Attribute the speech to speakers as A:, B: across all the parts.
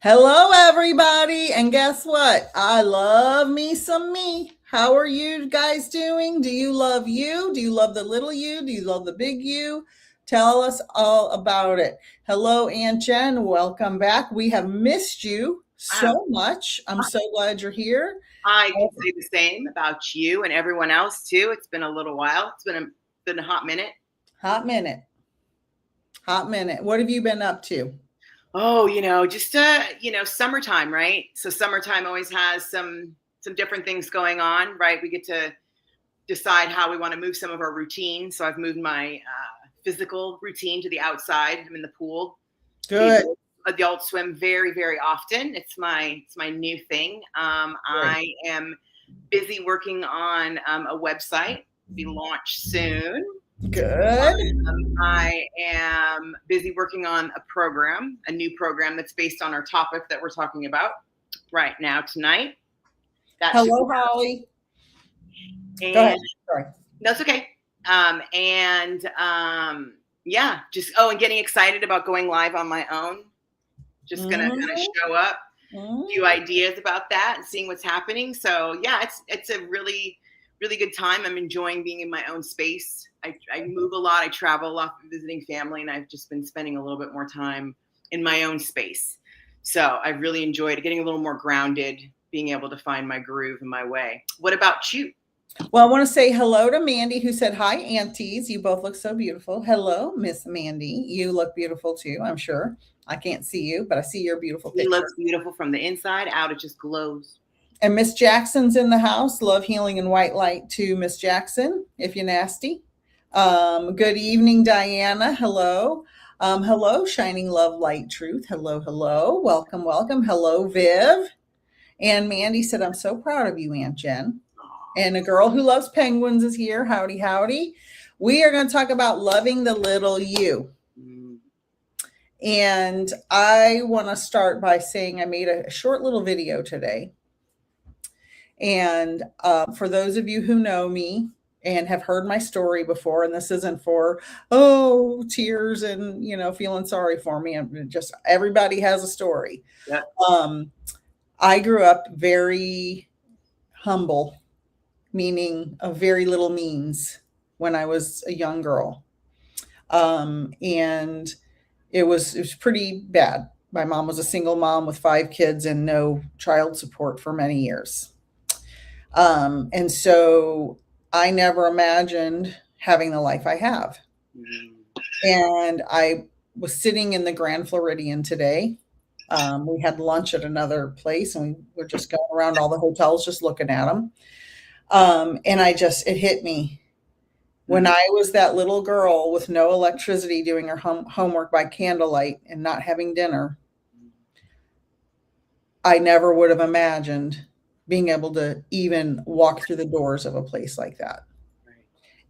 A: Hello, everybody. And guess what? I love me some me. How are you guys doing? Do you love you? Do you love the little you? Do you love the big you? Tell us all about it. Hello, Aunt Jen. Welcome back. We have missed you
B: Wow.
A: so much. I'm so glad you're here.
B: I can say the same about you and everyone else too. It's been a little while. It's been a hot minute.
A: Hot minute. Hot minute. What have you been up to?
B: Oh, just summertime, right? So summertime always has some different things going on, right? We get to decide how we want to move some of our routines. So I've moved my physical routine to the outside. I'm in the pool. The
A: Good.
B: adult swim very, very often. It's my new thing.
A: Great.
B: I am busy working on a website. Be launched soon.
A: Good.
B: I am busy working on a new program that's based on our topic that we're talking about right now tonight. That should
A: Hello,
B: be
A: Holly. Go ahead.
B: and
A: Sorry.
B: that's okay. And yeah, and getting excited about going live on my own. Just gonna kind of
A: Mhm.
B: show up, few
A: Mhm.
B: ideas about that, and seeing what's happening. So yeah, it's a really really good time. I'm enjoying being in my own space. I move a lot. I travel a lot visiting family, and I've just been spending a little bit more time in my own space. So I've really enjoyed getting a little more grounded, being able to find my groove and my way. What about you?
A: Well, I want to say hello to Mandy, who said, "Hi, aunties. You both look so beautiful." Hello, Miss Mandy. You look beautiful too, I'm sure. I can't see you, but I see your beautiful
B: He
A: picture.
B: looks beautiful from the inside out. It just glows.
A: And Miss Jackson's in the house. Love healing and white light to Miss Jackson, if you're nasty. Good evening, Diana. Hello. Hello, Shining Love Light Truth. Hello, hello. Welcome, welcome. Hello, Viv. And Mandy said, "I'm so proud of you, Aunt Jen." And a girl who loves penguins is here. Howdy, howdy. We are going to talk about loving the little you.
B: Mm.
A: And I want to start by saying I made a short little video today. And for those of you who know me and have heard my story before, and this isn't for, oh, tears and, feeling sorry for me. And just everybody has a story.
B: Yep.
A: Um, I grew up very humble, meaning of very little means when I was a young girl. And it was pretty bad. My mom was a single mom with 5 kids and no child support for many years. And so I never imagined having the life I have.
B: Mm.
A: And I was sitting in the Grand Floridian today. We had lunch at another place and we were just going around all the hotels, just looking at them. And it hit me when
B: Mm.
A: I was that little girl with no electricity doing her homework by candlelight and not having dinner. I never would have imagined being able to even walk through the doors of a place like that.
B: Right.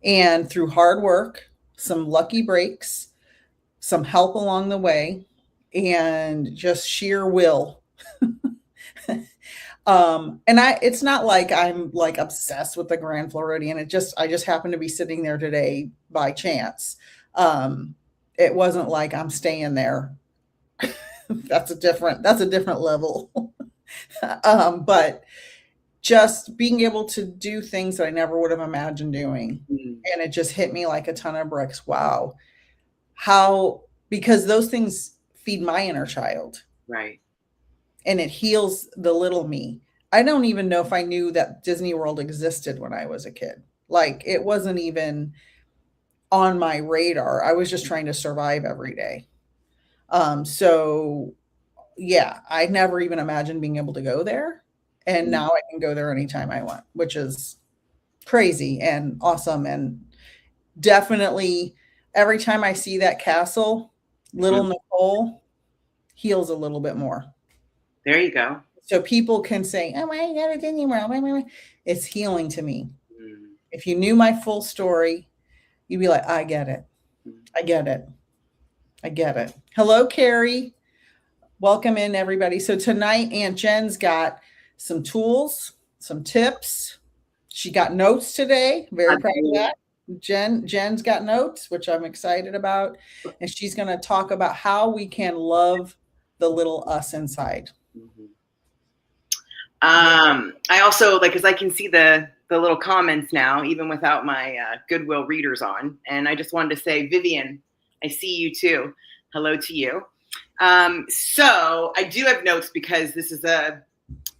A: And through hard work, some lucky breaks, some help along the way, and just sheer will. It's not like I'm like obsessed with the Grand Floridian. I just happened to be sitting there today by chance. Um, it wasn't like I'm staying there. That's a different level. But just being able to do things that I never would have imagined doing.
B: Mm.
A: And it just hit me like a ton of bricks. Wow. How, because those things feed my inner child
B: Right.
A: and it heals the little me. I don't even know if I knew that Disney World existed when I was a kid. Like it wasn't even on my radar. I was just trying to survive every day. So yeah, I never even imagined being able to go there. And
B: Mm.
A: now I can go there anytime I want, which is crazy and awesome. And definitely every time I see that castle, little
B: Mm.
A: Nicole heals a little bit more.
B: There you go.
A: So people can say, "Oh my God, it didn't world." It's healing to me.
B: Mm.
A: If you knew my full story, you'd be like, I get it.
B: Mm.
A: I get it. I get it. Hello, Carrie. Welcome in, everybody. So tonight, Aunt Jen's got some tools, some tips. She got notes today. Very proud of
B: Absolutely.
A: that. Jen's got notes, which I'm excited about. And she's going to talk about how we can love the little us inside.
B: Mm-hmm. I also like, because I can see the little comments now, even without my Goodwill readers on. And I just wanted to say, Vivian, I see you too. Hello to you. So I do have notes because this is a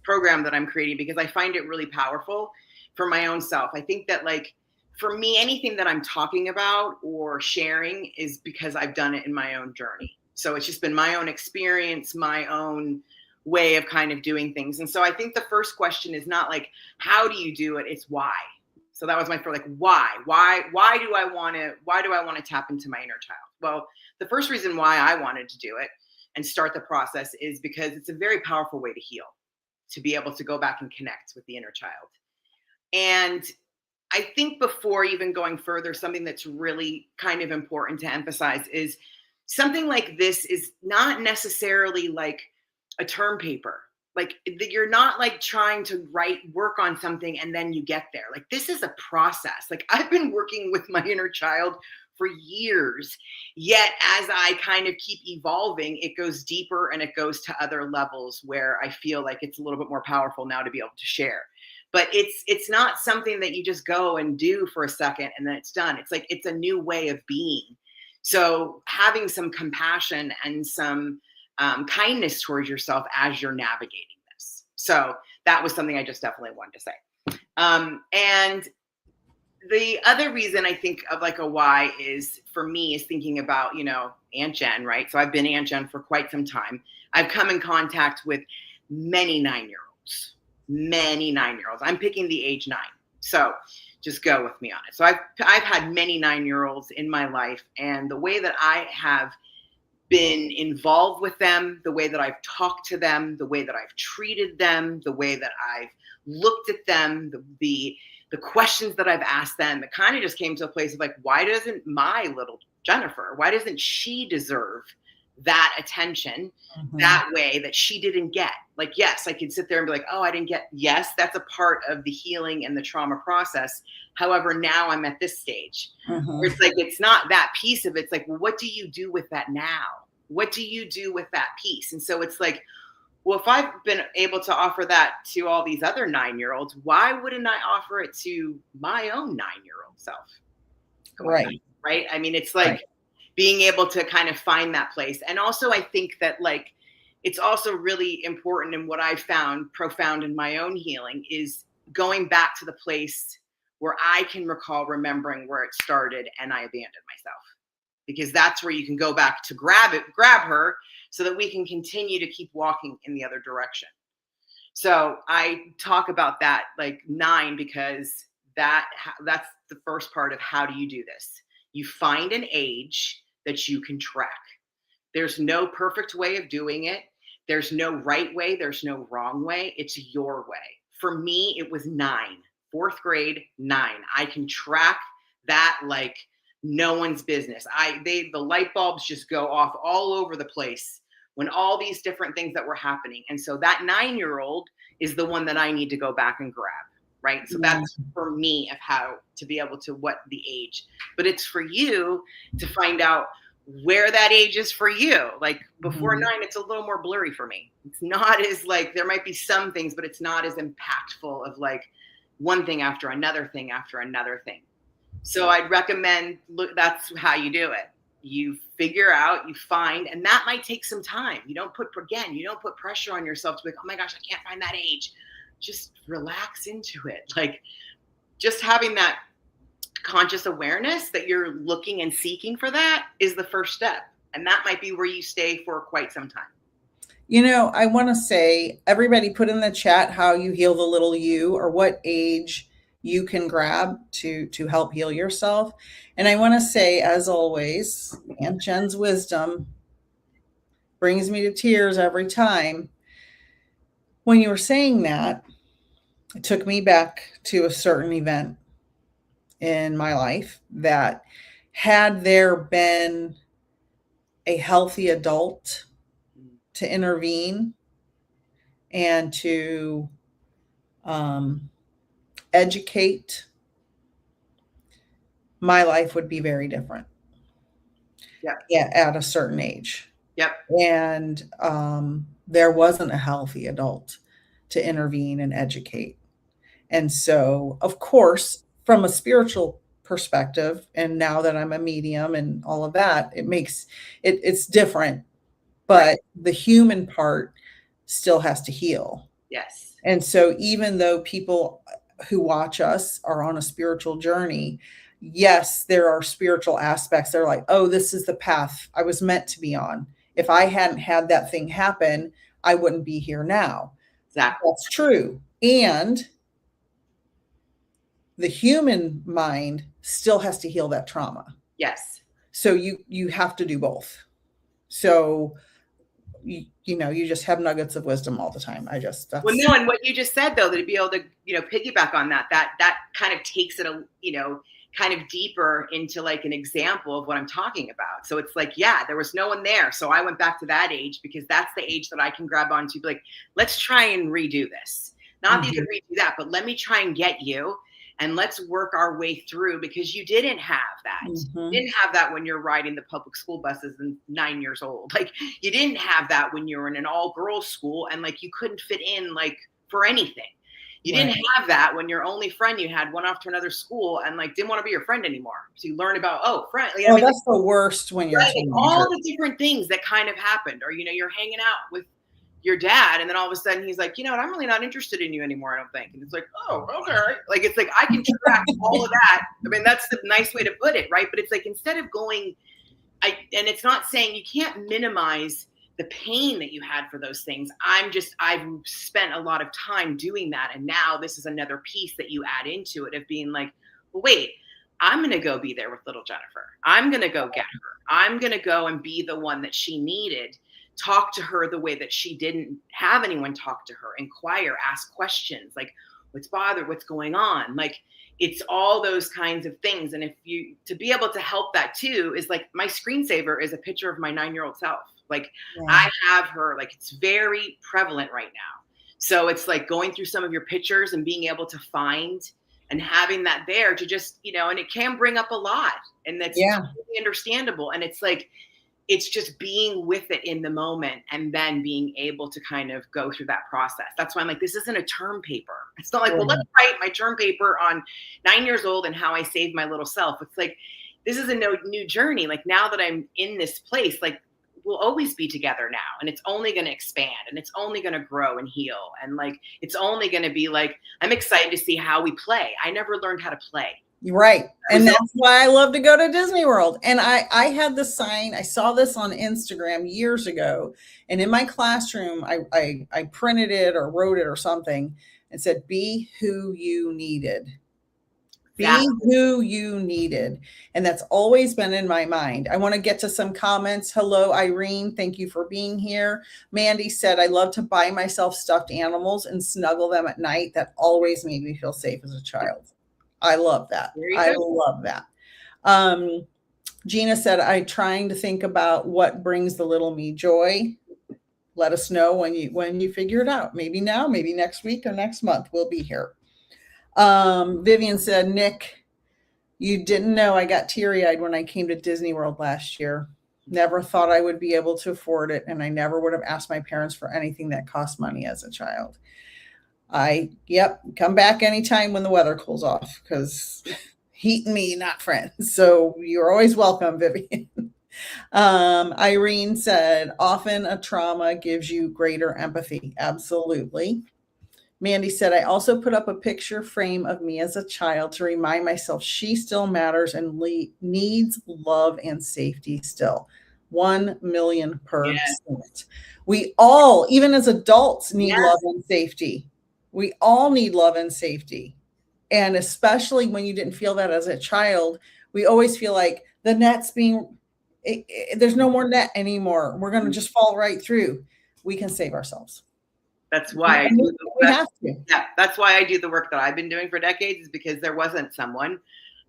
B: program that I'm creating because I find it really powerful for my own self. I think that, like, for me, anything that I'm talking about or sharing is because I've done it in my own journey. So it's just been my own experience, my own way of kind of doing things. And so I think the first question is not like, how do you do it? It's why. So that was my first, like, why do I want to tap into my inner child? Well, the first reason why I wanted to do it and start the process is because it's a very powerful way to heal, to be able to go back and connect with the inner child. And I think before even going further, something that's really kind of important to emphasize is something like this is not necessarily like a term paper. Like, you're not like trying to work on something and then you get there. Like, this is a process. Like, I've been working with my inner child for years, yet as I kind of keep evolving, it goes deeper and it goes to other levels where I feel like it's a little bit more powerful now to be able to share. But it's not something that you just go and do for a second and then it's done. It's like, it's a new way of being. So having some compassion and some kindness towards yourself as you're navigating this. So that was something I just definitely wanted to say. And the other reason I think of like a why is, for me, is thinking about, Aunt Jen, right? So I've been Aunt Jen for quite some time. I've come in contact with many 9-year-olds. I'm picking the age 9. So just go with me on it. So I've had many 9-year-olds in my life, and the way that I have been involved with them, the way that I've talked to them, the way that I've treated them, the way that I've looked at them, the questions that I've asked them, it kind of just came to a place of like, why doesn't my little Jennifer, why doesn't she deserve that attention that way that she didn't get? Like, yes, I could sit there and be like, oh, I didn't get, yes, that's a part of the healing and the trauma process. However, now I'm at this stage where it's like, it's not that piece of it. It's like, well, what do you do with that now? What do you do with that piece? And so it's like, well, if I've been able to offer that to all these other 9-year-olds, why wouldn't I offer it to my own 9-year-old self?
A: Right.
B: Right. I mean, it's like being able to kind of find that place. And also, I think that, like, it's also really important, and what I found profound in my own healing is going back to the place where I can recall remembering where it started and I abandoned myself, because that's where you can go back to grab her, so that we can continue to keep walking in the other direction. So I talk about that, like, 9, because that's the first part of how do you do this. You find an age that you can track. There's no perfect way of doing it. There's no right way. There's no wrong way. It's your way. For me, it was 9, 4th grade, 9. I can track that like no one's business. The light bulbs just go off all over the place when all these different things that were happening. And so that 9-year-old is the one that I need to go back and grab. Right. So that's for me of how to be able to, what the age, but it's for you to find out where that age is for you. Like, before 9, it's a little more blurry for me. It's not as, like, there might be some things, but it's not as impactful of like one thing after another thing after another thing. So I'd recommend, look, that's how you do it. You figure out, you find, and that might take some time. You don't put pressure on yourself to be like, oh my gosh, I can't find that age. Just relax into it. Like, just having that conscious awareness that you're looking and seeking for that is the first step. And that might be where you stay for quite some time.
A: I want to say, everybody put in the chat how you heal the little you, or what age you can grab to help heal yourself. And I want to say, as always, Aunt Jen's wisdom brings me to tears every time. When you were saying that, it took me back to a certain event in my life that, had there been a healthy adult to intervene and to educate, my life would be very different.
B: Yeah.
A: Yeah, at a certain age.
B: Yep.
A: And there wasn't a healthy adult to intervene and educate. And so, of course, from a spiritual perspective, and now that I'm a medium and all of that, it makes it's different,
B: Right.
A: but the human part still has to heal.
B: Yes.
A: And so, even though people who watch us are on a spiritual journey, yes, there are spiritual aspects. They're like, oh, this is the path I was meant to be on. If I hadn't had that thing happen, I wouldn't be here now.
B: Exactly.
A: That's true. And the human mind still has to heal that trauma.
B: Yes.
A: So you have to do both. So you know, you just have nuggets of wisdom all the time. That's
B: Well, no, and what you just said though, to be able to, piggyback on that kind of takes it kind of deeper into like an example of what I'm talking about. So it's like, yeah, there was no one there. So I went back to that age because that's the age that I can grab onto, be like, let's try and redo this. Not that you can redo that, but let me try and get you and let's work our way through, because you didn't have that. You didn't have that when you're riding the public school buses and 9 years old. Like you didn't have that when you were in an all girls school and like you couldn't fit in like for anything. You didn't have that when your only friend you had went off to another school and like didn't want to be your friend anymore. So you learn about, friend.
A: Oh, that's the worst when you're
B: all the different things that kind of happened. Or, you're hanging out with your dad and then all of a sudden he's like, I'm really not interested in you anymore, I don't think. And it's like, oh, okay. Like, it's like, I can track all of that. I mean, that's the nice way to put it, right? But it's like, instead of going, and it's not saying you can't minimize the pain that you had for those things. I've spent a lot of time doing that. And now this is another piece that you add into it of being like, well, wait, I'm going to go be there with little Jennifer. I'm going to go get her. I'm going to go and be the one that she needed. Talk to her the way that she didn't have anyone talk to her, inquire, ask questions like, what's going on? Like, it's all those kinds of things. And to be able to help that too is like, my screensaver is a picture of my 9-year-old self. Like I have her, like, it's very prevalent right now. So it's like going through some of your pictures and being able to find and having that there to just, and it can bring up a lot, and that's totally understandable. And it's like, it's just being with it in the moment and then being able to kind of go through that process. That's why I'm like, this isn't a term paper. It's not like, well, let's write my term paper on 9 years old and how I saved my little self. It's like, this is a new journey. Like, now that I'm in this place, like, we'll always be together now, and it's only going to expand and it's only going to grow and heal. And like, it's only going to be like, I'm excited to see how we play. I never learned how to play.
A: Right. And that's why I love to go to Disney World. And I had the sign, I saw this on Instagram years ago. And in my classroom, I printed it or wrote it or something and said, be who you needed. Be who you needed. And that's always been in my mind. I want to get to some comments. Hello, Irene. Thank you for being here. Mandy said, I love to buy myself stuffed animals and snuggle them at night. That always made me feel safe as a child. I love that. I love that. Gina said, I'm trying to think about what brings the little me joy. Let us know when you figure it out. Maybe now, maybe next week or next month, we'll be here. Vivian said, Nick, you didn't know I got teary-eyed when I came to Disney World last year. Never thought I would be able to afford it. And I never would have asked my parents for anything that cost money as a child. Come back anytime when the weather cools off, because heat and me, not friends. So you're always welcome, Vivian. Irene said, often a trauma gives you greater empathy. Absolutely. Mandy said, I also put up a picture frame of me as a child to remind myself she still matters and needs love and safety still. 1,000,000%. We all, even as adults, need love and safety. We all need love and safety. And especially when you didn't feel that as a child, we always feel like the net's there's no more net anymore. We're going to just fall right through. We can save ourselves.
B: That's why that's why I do the work that I've been doing for decades, is because there wasn't someone,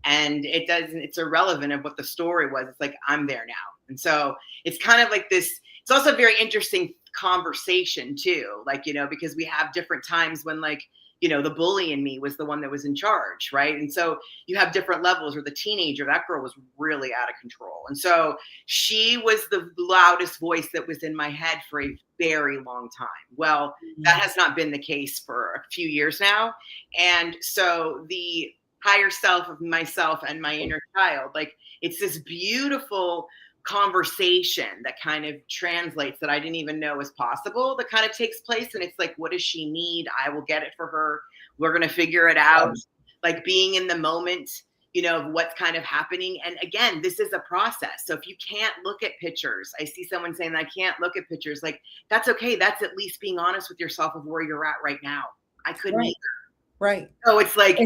B: and it's irrelevant of what the story was. It's like, I'm there now. And so it's kind of like this, it's also a very interesting conversation too, like, because we have different times when, like, the bully in me was the one that was in charge, right? And so you have different levels. Or the teenager, that girl was really out of control. And so she was the loudest voice that was in my head for a very long time. Well, that has not been the case for a few years now. And so the higher self of myself and my inner child, like, it's this beautiful conversation that kind of translates that I didn't even know was possible, that kind of takes place. And it's like, what does she need? I will get it for her. We're going to figure it out. Like, being in the moment, of what's kind of happening. And again, this is a process. So if you can't look at pictures, I see someone saying, I can't look at pictures. Like, that's okay. That's at least being honest with yourself of where you're at right now. I couldn't either.
A: Right.
B: So it's like,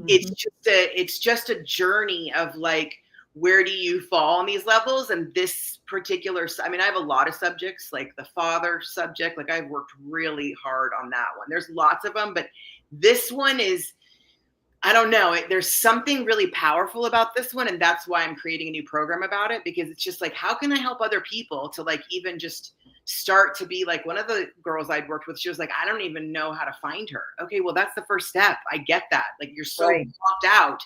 B: it's just a journey of like, where do you fall on these levels? And this particular, I mean, I have a lot of subjects, like the father subject, like I've worked really hard on that one. There's lots of them, but this one is, I don't know, there's something really powerful about this one. And that's why I'm creating a new program about it, because it's just like, how can I help other people to like even just start to be like, one of the girls I'd worked with, she was like, I don't even know how to find her. Okay, well, that's the first step. I get that. Like, you're so locked out.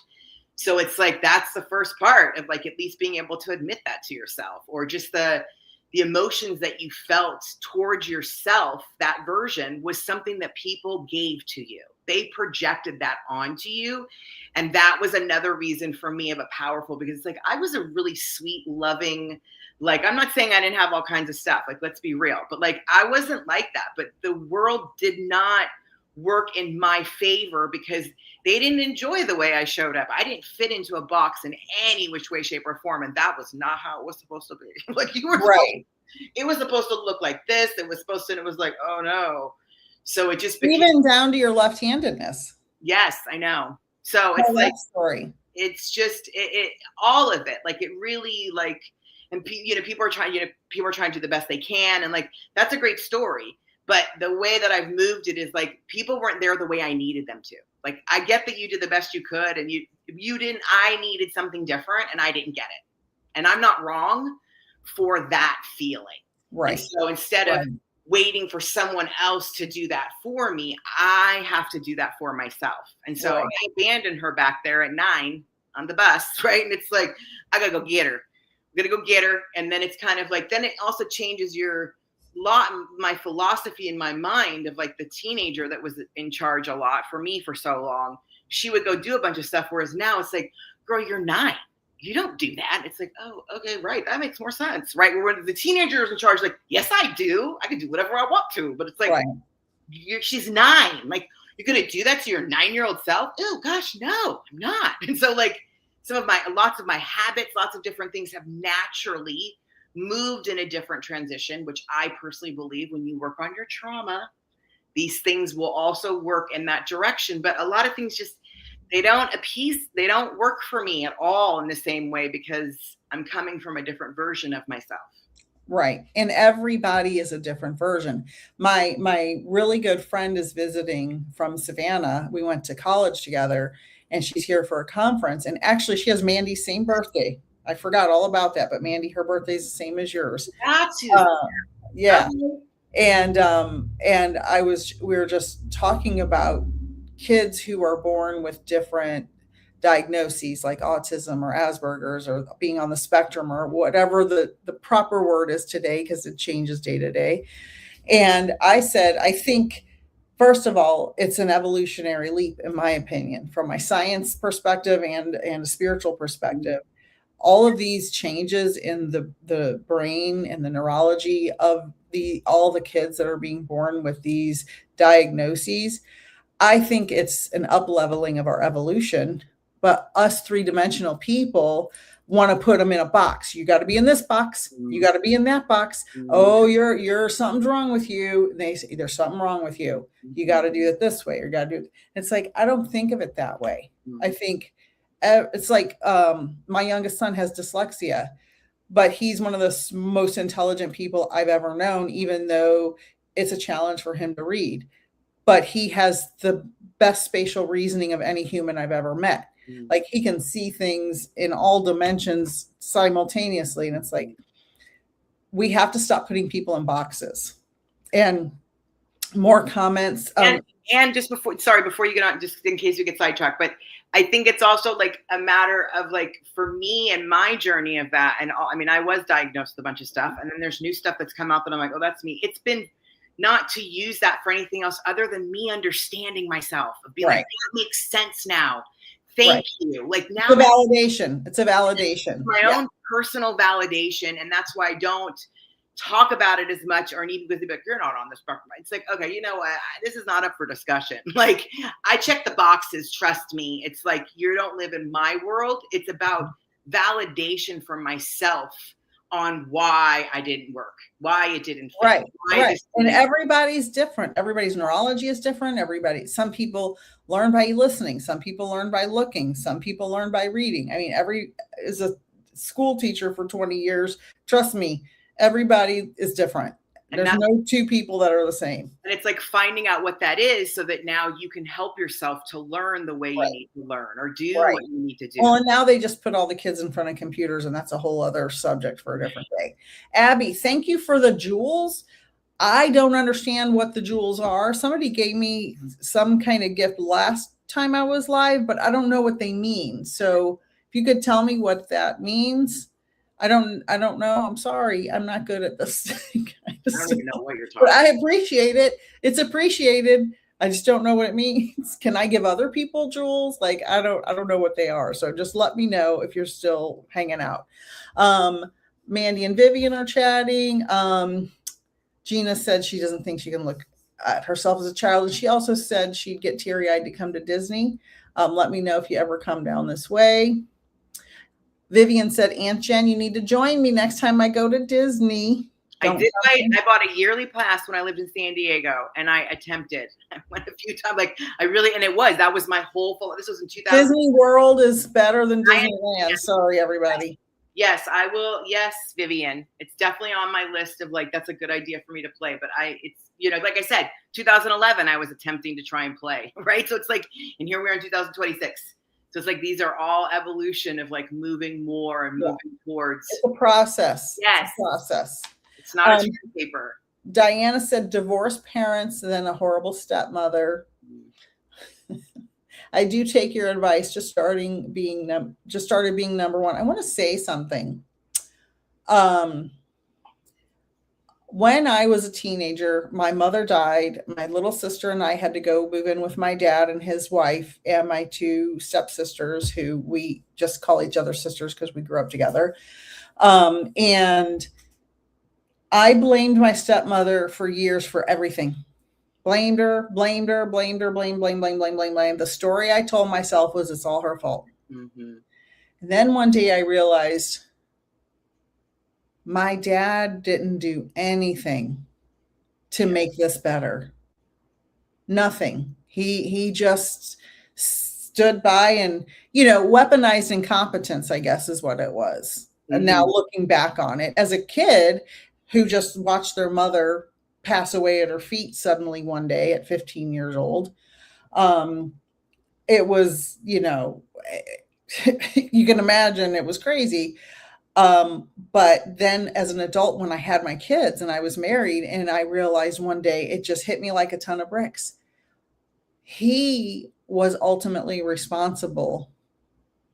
B: So it's like, that's the first part of like, at least being able to admit that to yourself, or just the emotions that you felt towards yourself. That version was something that people gave to you. They projected that onto you. And that was another reason for me of a powerful, because it's like, I was a really sweet, loving, like, I'm not saying I didn't have all kinds of stuff. Like, let's be real, but like, I wasn't like that, but the world did not work in my favor because they didn't enjoy the way I showed up. I didn't fit into a box in any which way, shape, or form. And that was not how it was supposed to be. Like, you were right. It was supposed to look like this. It was supposed to, and it was like, oh no. So it just became,
A: even down to your left-handedness.
B: Yes, I know. So it's like,
A: story.
B: It's just, it all of it. Like, it really, like, and people are trying to do the best they can. And like, that's a great story. But the way that I've moved it is like, people weren't there the way I needed them to. Like, I get that you did the best you could, and you didn't, I needed something different and I didn't get it. And I'm not wrong for that feeling.
A: Right.
B: And so instead of waiting for someone else to do that for me, I have to do that for myself. And so I abandoned her back there at 9 on the bus, right? And it's like, I gotta go get her. I'm gonna go get her. And then it's kind of like, then it also changes my philosophy in my mind of like the teenager that was in charge a lot for me for so long. She would go do a bunch of stuff, whereas now it's like, girl, you're 9. You don't do that. It's like, oh, okay, right. That makes more sense, right? When the teenager is in charge, like, yes, I do. I can do whatever I want to. But it's like, she's 9. Like, you're going to do that to your 9-year-old self? Oh, gosh, no, I'm not. And so like, lots of my habits, lots of different things have naturally moved in a different transition, which I personally believe when you work on your trauma, these things will also work in that direction. But a lot of things just, they don't work for me at all in the same way, because I'm coming from a different version of myself.
A: Right. And everybody is a different version. My really good friend is visiting from Savannah. We went to college together, and she's here for a conference. And actually, she has Mandy's same birthday. I forgot all about that, but Mandy, her birthday is the same as yours. Yeah. And we were just talking about kids who are born with different diagnoses, like autism or Asperger's or being on the spectrum or whatever the proper word is today, because it changes day to day. And I said, I think, first of all, it's an evolutionary leap, in my opinion, from my science perspective and a spiritual perspective. All of these changes in the brain and the neurology of all the kids that are being born with these diagnoses, I think it's an up-leveling of our evolution. But us three-dimensional people want to put them in a box. You got to be in this box. You got to be in that box. Oh, you're something's wrong with you. And they say there's something wrong with you. You got to do it this way. You got to do it. It's like, I don't think of it that way. I think it's like my youngest son has dyslexia, but he's one of the most intelligent people I've ever known, even though it's a challenge for him to read. But he has the best spatial reasoning of any human I've ever met. Like, he can see things in all dimensions simultaneously. And it's like, we have to stop putting people in boxes. And More comments.
B: And just before you get on, just in case you get sidetracked, but I think it's also like a matter of like, for me and my journey of that. And I mean, I was diagnosed with a bunch of stuff, and then there's new stuff that's come out that I'm like, oh, that's me. It's been not to use that for anything else other than me understanding myself, of being like, that makes sense now. Thank you. Like now,
A: it's a validation. It's a validation.
B: My own personal validation. And that's why I don't talk about it as much, or even because they'd be like, you're not on the spectrum. It's like, okay, you know what? This is not up for discussion. Like, I check the boxes, trust me. It's like, you don't live in my world. It's about validation for myself on why I didn't work, why it didn't fit.
A: Right. And everybody's different. Everybody's neurology is different. Some people learn by listening. Some people learn by looking. Some people learn by reading. I mean, as a school teacher for 20 years, trust me, everybody is different. There's no two people that are the same.
B: And it's like finding out what that is so that now you can help yourself to learn the way you need to learn, or do what you need to do.
A: Well, and now they just put all the kids in front of computers, and that's a whole other subject for a different day. Abby, thank you for the jewels. I don't understand what the jewels are. Somebody gave me some kind of gift last time I was live, but I don't know what they mean. So if you could tell me what that means. I don't know. I'm sorry. I'm not good at this.
B: I don't even know what you're talking about.
A: But I appreciate it. It's appreciated. I just don't know what it means. Can I give other people jewels? Like, I don't know what they are. So just let me know if you're still hanging out. Mandy and Vivian are chatting. Gina said she doesn't think she can look at herself as a child. And she also said she'd get teary-eyed to come to Disney. Let me know if you ever come down this way. Vivian said, Aunt Jen, you need to join me next time I go to Disney.
B: I bought a yearly pass when I lived in San Diego, and I attempted. I went a few times. Like, that was my whole, this was in 2000.
A: Disney World is better than Disneyland. Sorry, everybody.
B: Yes, I will. Yes, Vivian. It's definitely on my list of like, that's a good idea for me to play. But it's, like I said, 2011, I was attempting to try and play, right? So it's like, and here we are in 2026. So it's like, these are all evolution of like moving more and moving towards.
A: It's a process.
B: Yes.
A: It's a process.
B: It's not a paper.
A: Diana said divorced parents, then a horrible stepmother. I do take your advice. Just started being number one. I want to say something. When I was a teenager, my mother died. My little sister and I had to go move in with my dad and his wife and my two stepsisters, who we just call each other sisters because we grew up together. And I blamed my stepmother for years for everything. Blamed her. The story I told myself was it's all her fault. Mm-hmm. And then one day I realized my dad didn't do anything to make this better. Nothing. He just stood by and, weaponized incompetence, I guess is what it was. Mm-hmm. And now looking back on it, as a kid who just watched their mother pass away at her feet suddenly one day at 15 years old, it was, you can imagine it was crazy. But then as an adult, when I had my kids and I was married, and I realized one day, it just hit me like a ton of bricks. He was ultimately responsible.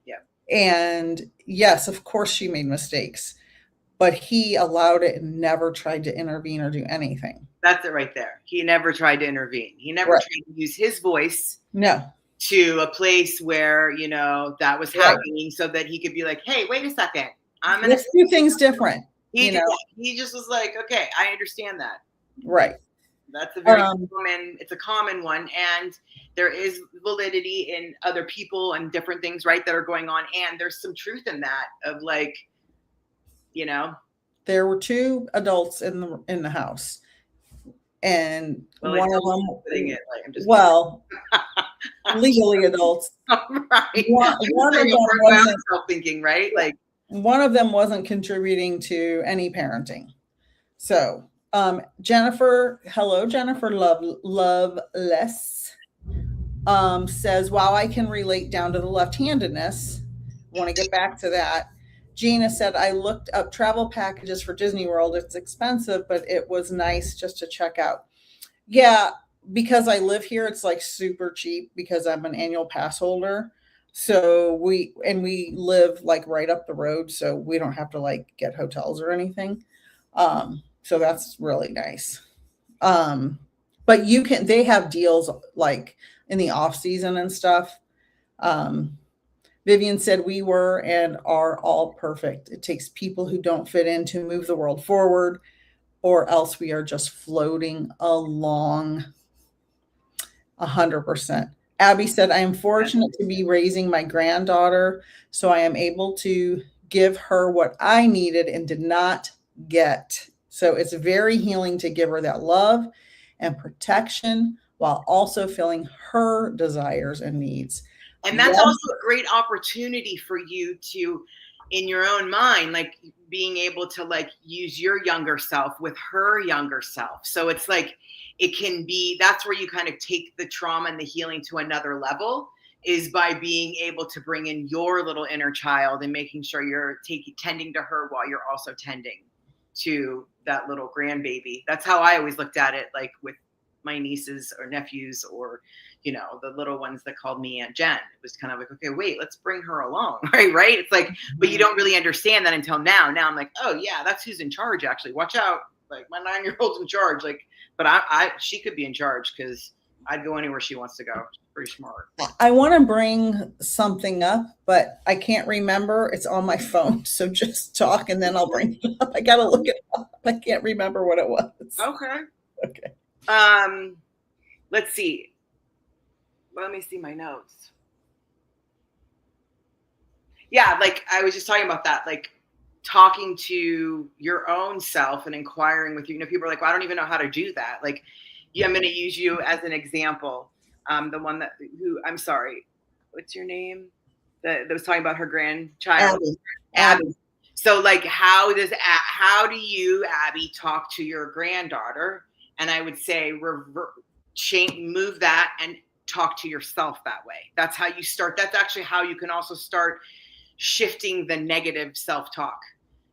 B: Yeah.
A: And yes, of course she made mistakes, but he allowed it and never tried to intervene or do anything.
B: That's it right there. He never tried to intervene. He never tried to use his voice.
A: No.
B: To a place where, that was happening so that he could be like, hey, wait a second.
A: Let's do things different.
B: He just was like, okay, I understand that.
A: Right.
B: That's a very common one. And there is validity in other people and different things, right, that are going on. And there's some truth in that of like,
A: there were two adults in the house. And one of them, legally adults.
B: Right.
A: One of them wasn't
B: thinking, right? Like,
A: one of them wasn't contributing to any parenting. So, Jennifer, hello, Jennifer Loveless, says, wow, I can relate down to the left-handedness. Want to get back to that. Gina said, I looked up travel packages for Disney World. It's expensive, but it was nice just to check out. Yeah, because I live here, it's like super cheap because I'm an annual pass holder. So we live like right up the road, so we don't have to like get hotels or anything. So that's really nice. Um, but they have deals like in the off season and stuff. Um, Vivian said we were and are all perfect. It takes people who don't fit in to move the world forward, or else we are just floating along. 100%. Abby said, I am fortunate to be raising my granddaughter, so I am able to give her what I needed and did not get. So it's very healing to give her that love and protection while also filling her desires and needs.
B: And that's
A: Yes,
B: also a great opportunity for you to, in your own mind, like being able to like use your younger self with her younger self. So it's like it can be, that's where you kind of take the trauma and the healing to another level, is by being able to bring in your little inner child and making sure you're tending to her while you're also tending to that little grandbaby. That's how I always looked at it, like with my nieces or nephews, or the little ones that called me Aunt Jen. It was kind of like, okay, wait, let's bring her along. Right. It's like, but you don't really understand that until now I'm like, oh yeah, that's who's in charge. Actually, watch out, like my 9-year-old's in charge. Like, but she could be in charge because I'd go anywhere she wants to go. She's pretty smart.
A: I want to bring something up, but I can't remember. It's on my phone. So just talk and then I'll bring it up. I got to look it up. I can't remember what it was.
B: Okay.
A: Okay.
B: Let's see. Let me see my notes. Yeah, like I was just talking about that, like talking to your own self and inquiring with you. People are like, well, I don't even know how to do that. Like, yeah, I'm going to use you as an example. The one I'm sorry, what's your name? That was talking about her grandchild.
A: Abby.
B: So like, how do you, Abby, talk to your granddaughter? And I would say move that and talk to yourself that way. That's how you start. That's actually how you can also start shifting the negative self-talk,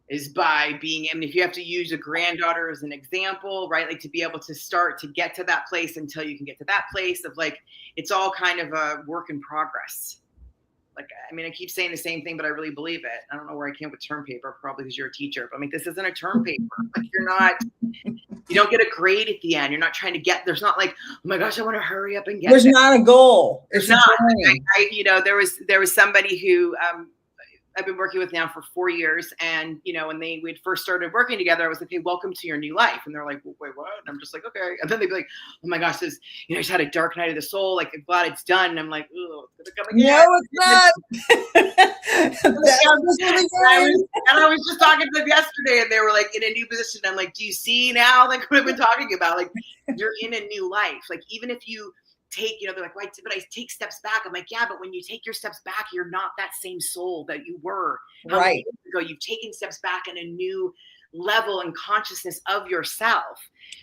B: is by being, I mean, if you have to use a granddaughter as an example, right? Like to be able to start to get to that place until you can get to that place of like, it's all kind of a work in progress. Like, I mean, I keep saying the same thing, but I really believe it. I don't know where I came with term paper, probably because you're a teacher, but I mean, this isn't a term paper. Like you don't get a grade at the end. You're not trying to there's not like, oh my gosh, I want to hurry up and get
A: There's
B: there.
A: not a goal.
B: There's not. There was somebody who, I've been working with now for 4 years. And, when we'd first started working together, I was like, hey, welcome to your new life. And they're like, well, wait, what? And I'm just like, okay. And then they'd be like, oh my gosh, this, I just had a dark night of the soul. Like, I'm glad it's done. And I'm like, oh, it's gonna come again.
A: No, it's not.
B: And I was just talking to them yesterday and they were like in a new position. I'm like, do you see now? Like what I've been talking about, like you're in a new life. Like, even if you take, they're like, why? But I take steps back. I'm like, yeah, but when you take your steps back, you're not that same soul that you were
A: right.
B: years ago. You've taken steps back in a new level and consciousness of yourself.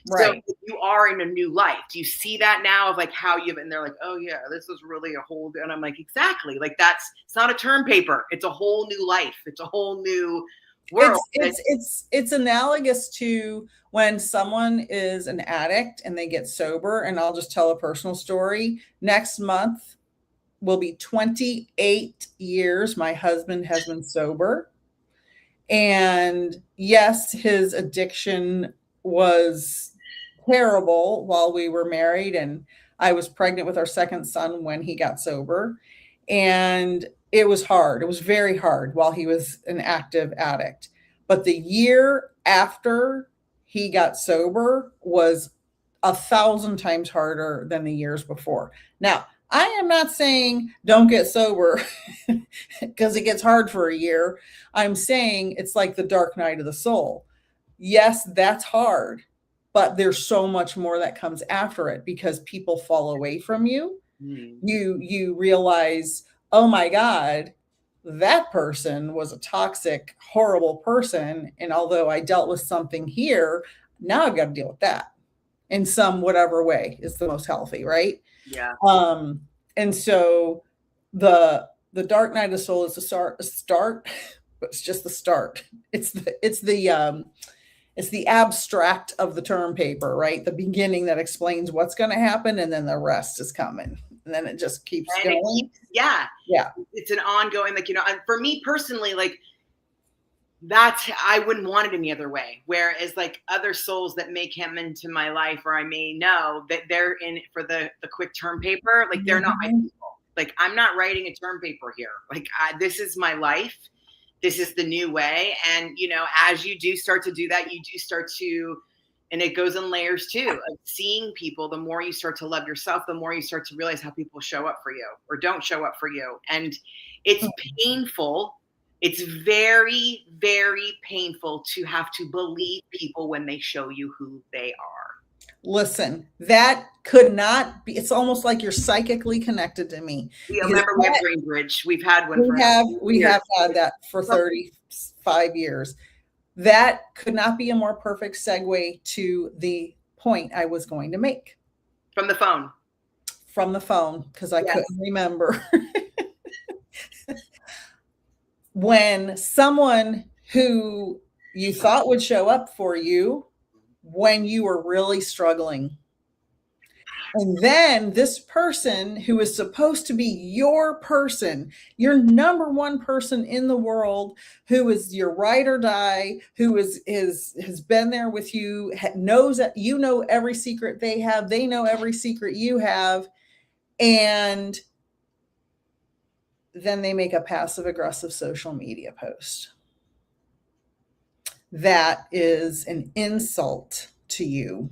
A: Right.
B: So you are in a new life. Do you see that now of like how you've, and they're like, oh yeah, this is really a whole, and I'm like, exactly. Like it's not a term paper. It's a whole new life. It's a whole new world.
A: It's analogous to when someone is an addict and they get sober. And I'll just tell a personal story. Next month will be 28 years my husband has been sober. And yes, his addiction was terrible while we were married. And I was pregnant with our second son when he got sober. And it was hard. It was very hard while he was an active addict. But the year after he got sober was 1,000 times harder than the years before. Now, I am not saying don't get sober because it gets hard for a year. I'm saying it's like the dark night of the soul. Yes, that's hard, but there's so much more that comes after it because people fall away from you. You realize, oh my God, that person was a toxic, horrible person. And although I dealt with something here, now I've got to deal with that in some whatever way is the most healthy, right?
B: Yeah.
A: And so the dark night of the soul is a start, but it's just the start. It's the It's the abstract of the term paper, right? The beginning that explains what's going to happen, and then the rest is coming. And then it just keeps
B: And
A: going.
B: yeah. It's an ongoing, like, for me personally, like, I wouldn't want it any other way. Whereas like other souls that may come into my life, or I may know that they're in it for the quick term paper, like they're not my people. Like, I'm not writing a term paper here. Like, this is my life. This is the new way. And, as you do start to do that, you do start to, and it goes in layers too, of seeing people. The more you start to love yourself, the more you start to realize how people show up for you or don't show up for you. And it's painful. It's very, very painful to have to believe people when they show you who they are.
A: Listen, that could not be. It's almost like you're psychically connected to me.
B: Remember, we have Green Bridge. We've had one.
A: We have had that for 35 years. That could not be a more perfect segue to the point I was going to make.
B: From the phone.
A: From the phone, because I couldn't remember. When someone who you thought would show up for you when you were really struggling, and then this person who is supposed to be your person, your number one person in the world, who is your ride or die, who has been there with you, knows that you know every secret they have, they know every secret you have, and then they make a passive aggressive social media post. That is an insult to you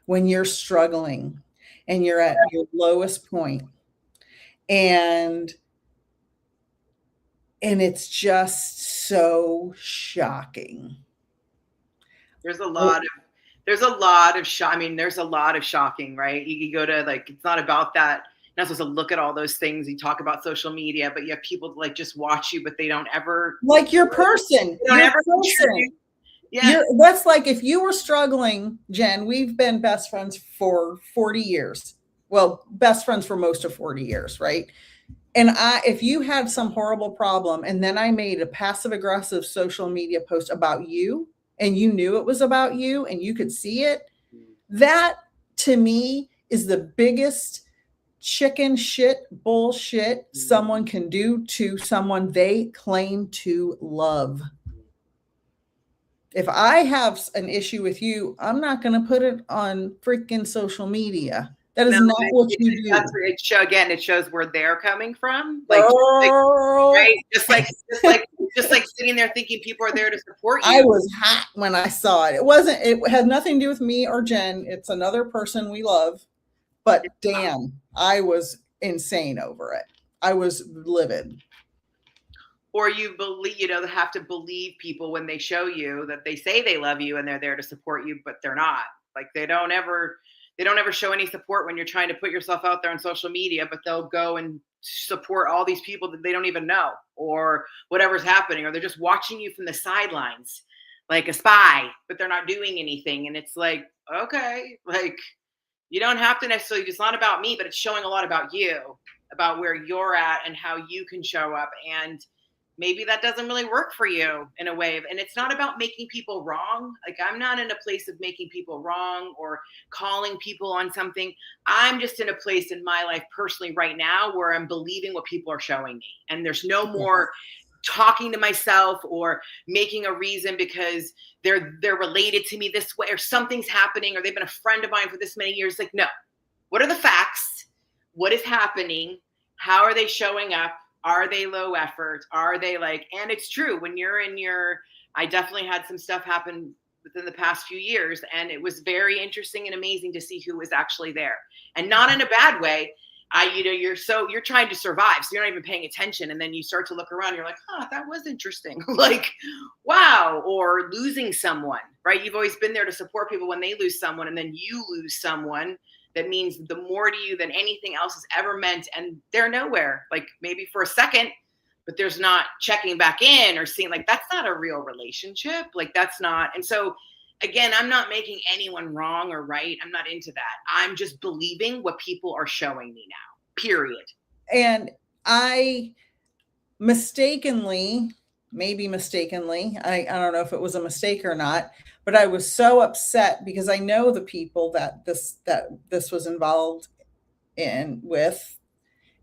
A: when you're struggling and you're at your lowest point. And it's just so shocking.
B: There's a lot of shocking, right? You go to, like, it's not about that. You're not supposed to look at all those things. You talk about social media, but you have people that, like, just watch you, but they don't ever
A: like your person. That's like if you were struggling, Jen. We've been best friends for 40 years. Well, best friends for most of 40 years, right? And if you had some horrible problem, and then I made a passive aggressive social media post about you, and you knew it was about you, and you could see it, that to me is the biggest chicken shit bullshit someone can do to someone they claim to love. If I have an issue with you, I'm not going to put it on freaking social media. That is not what you do.
B: It shows where they're coming from. Right? Just like sitting there thinking people are there to support you.
A: I was hot when I saw it. It had nothing to do with me or Jen. It's another person we love. But damn, I was insane over it. I was livid.
B: Or you believe, have to believe people when they show you that they say they love you and they're there to support you, but they're not. Like, they don't ever show any support when you're trying to put yourself out there on social media, but they'll go and support all these people that they don't even know, or whatever's happening, or they're just watching you from the sidelines like a spy, but they're not doing anything. And it's like, okay, like, you don't have to necessarily, it's not about me, but it's showing a lot about you, about where you're at and how you can show up. And maybe that doesn't really work for you in a way. And it's not about making people wrong. Like, I'm not in a place of making people wrong or calling people on something. I'm just in a place in my life personally right now where I'm believing what people are showing me. And there's no more talking to myself or making a reason because they're related to me this way, or something's happening, or they've been a friend of mine for this many years. Like, no, what are the facts? What is happening? How are they showing up? Are they low effort? Are they like, and it's true when you're I definitely had some stuff happen within the past few years, and it was very interesting and amazing to see who was actually there, and not in a bad way. You're trying to survive, so you're not even paying attention. And then you start to look around, you're like, that was interesting. Like, wow. Or losing someone, right? You've always been there to support people when they lose someone, and then you lose someone. That means the more to you than anything else has ever meant. And they're nowhere, like maybe for a second, but there's not checking back in or seeing, like, that's not a real relationship. Like, that's not. And so again, I'm not making anyone wrong or right. I'm not into that. I'm just believing what people are showing me now, period.
A: And I maybe mistakenly, I don't know if it was a mistake or not, But I was so upset because I know the people that this was involved in with,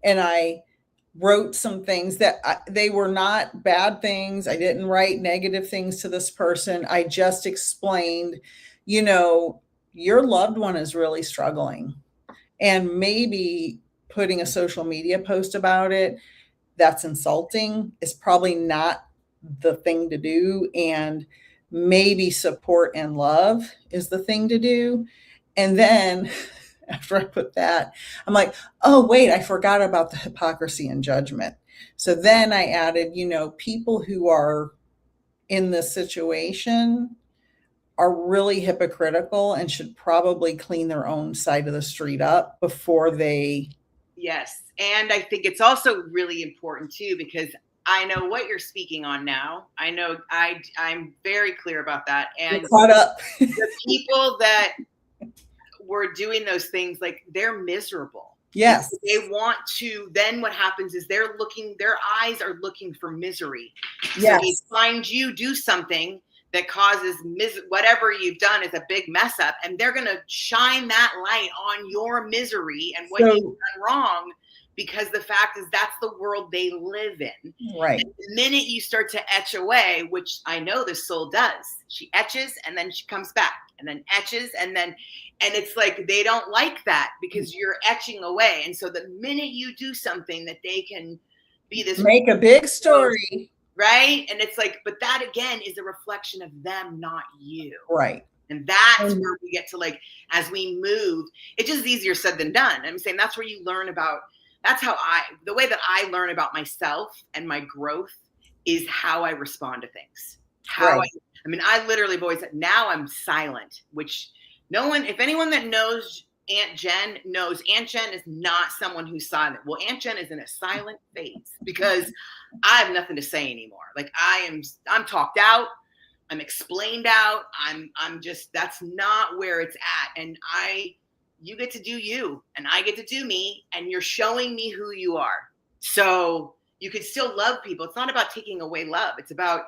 A: and I wrote some things that they were not bad things. I didn't write negative things to this person. I just explained, you know, your loved one is really struggling, and maybe putting a social media post about it that's insulting is probably not the thing to do, and maybe support and love is the thing to do. And then after I put that, I'm like, oh, wait, I forgot about the hypocrisy and judgment. So then I added, you know, people who are in this situation are really hypocritical and should probably clean their own side of the street up before they.
B: Yes. And I think it's also really important too, because I know what you're speaking on now. I know I'm very clear about that. And
A: Caught up.
B: The people that were doing those things, like, they're miserable.
A: Yes.
B: They want to, then what happens is their eyes are looking for misery.
A: Yes.
B: So they find you do something that causes whatever you've done is a big mess up, and they're going to shine that light on your misery and what you've done wrong, because the fact is that's the world they live in.
A: Right.
B: And the minute you start to etch away, which I know the soul does, she etches and then she comes back and then etches and it's like they don't like that because you're etching away. And so the minute you do something that they can be this,
A: make a big story.
B: Right. And it's like, but that again is a reflection of them, not you.
A: Right.
B: And that's where we get to, like, as we move, it's just easier said than done. I'm saying that's where you learn about, that's how the way that I learn about myself and my growth is how I respond to things. I literally have always said, now I'm silent, which no one, if anyone that knows Aunt Jen knows Aunt Jen is not someone who's silent. Well, Aunt Jen is in a silent phase because I have nothing to say anymore. Like I'm talked out. I'm explained out. I'm just, that's not where it's at. And you get to do you and I get to do me, and you're showing me who you are. So you can still love people. It's not about taking away love. It's about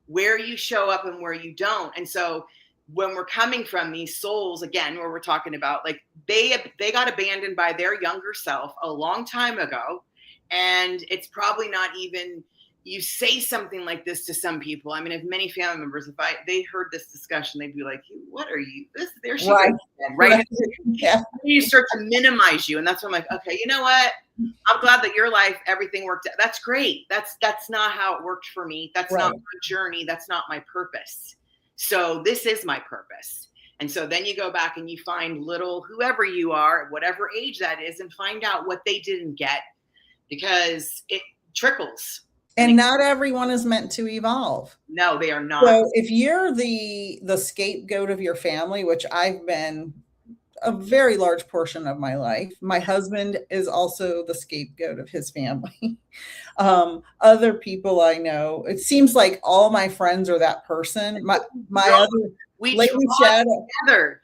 B: where you show up and where you don't. And so when we're coming from these souls, again, where we're talking about, like, they got abandoned by their younger self a long time ago. And it's probably not even, you say something like this to some people. I mean, if many family members, if they heard this discussion, they'd be like, what are you? There she
A: right.
B: goes, right? Yeah. You start to minimize you. And that's when I'm like, okay, you know what? I'm glad that your life, everything worked out. That's great. That's not how it worked for me. That's not my journey. That's not my purpose. So this is my purpose. And so then you go back and you find little, whoever you are, whatever age that is, and find out what they didn't get, because it trickles.
A: And not everyone is meant to evolve.
B: No, they are not.
A: So if you're the scapegoat of your family, which I've been a very large portion of my life, my husband is also the scapegoat of his family. Other people I know, it seems like all my friends are that person. My other Lady Shadow together.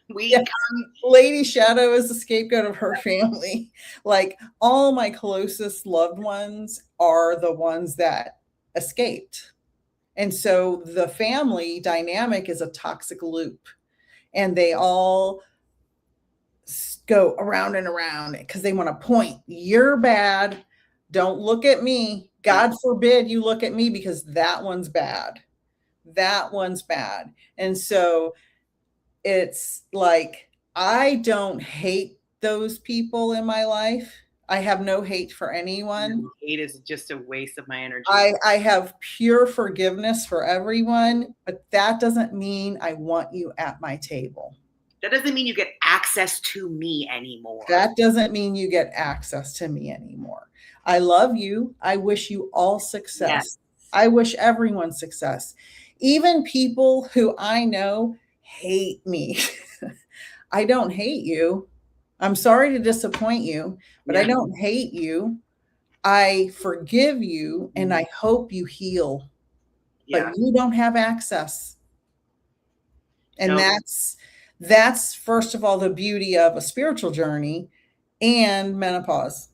A: Lady Shadow is the scapegoat of her family. Like, all my closest loved ones are the ones that escaped. And so the family dynamic is a toxic loop, and they all go around and around because they want to point, you're bad, don't look at me, God forbid you look at me, because that one's bad. And so it's like, I don't hate those people in my life. I have no hate for anyone.
B: No, hate is just a waste of my energy.
A: I have pure forgiveness for everyone, but that doesn't mean I want you at my table.
B: That doesn't mean you get access to me anymore.
A: That doesn't mean you get access to me anymore. I love you. I wish you all success. Yes. I wish everyone success. Even people who I know hate me. I don't hate you. I'm sorry to disappoint you, but I don't hate you. I forgive you, and I hope you heal. But you don't have access. And that's first of all the beauty of a spiritual journey and menopause.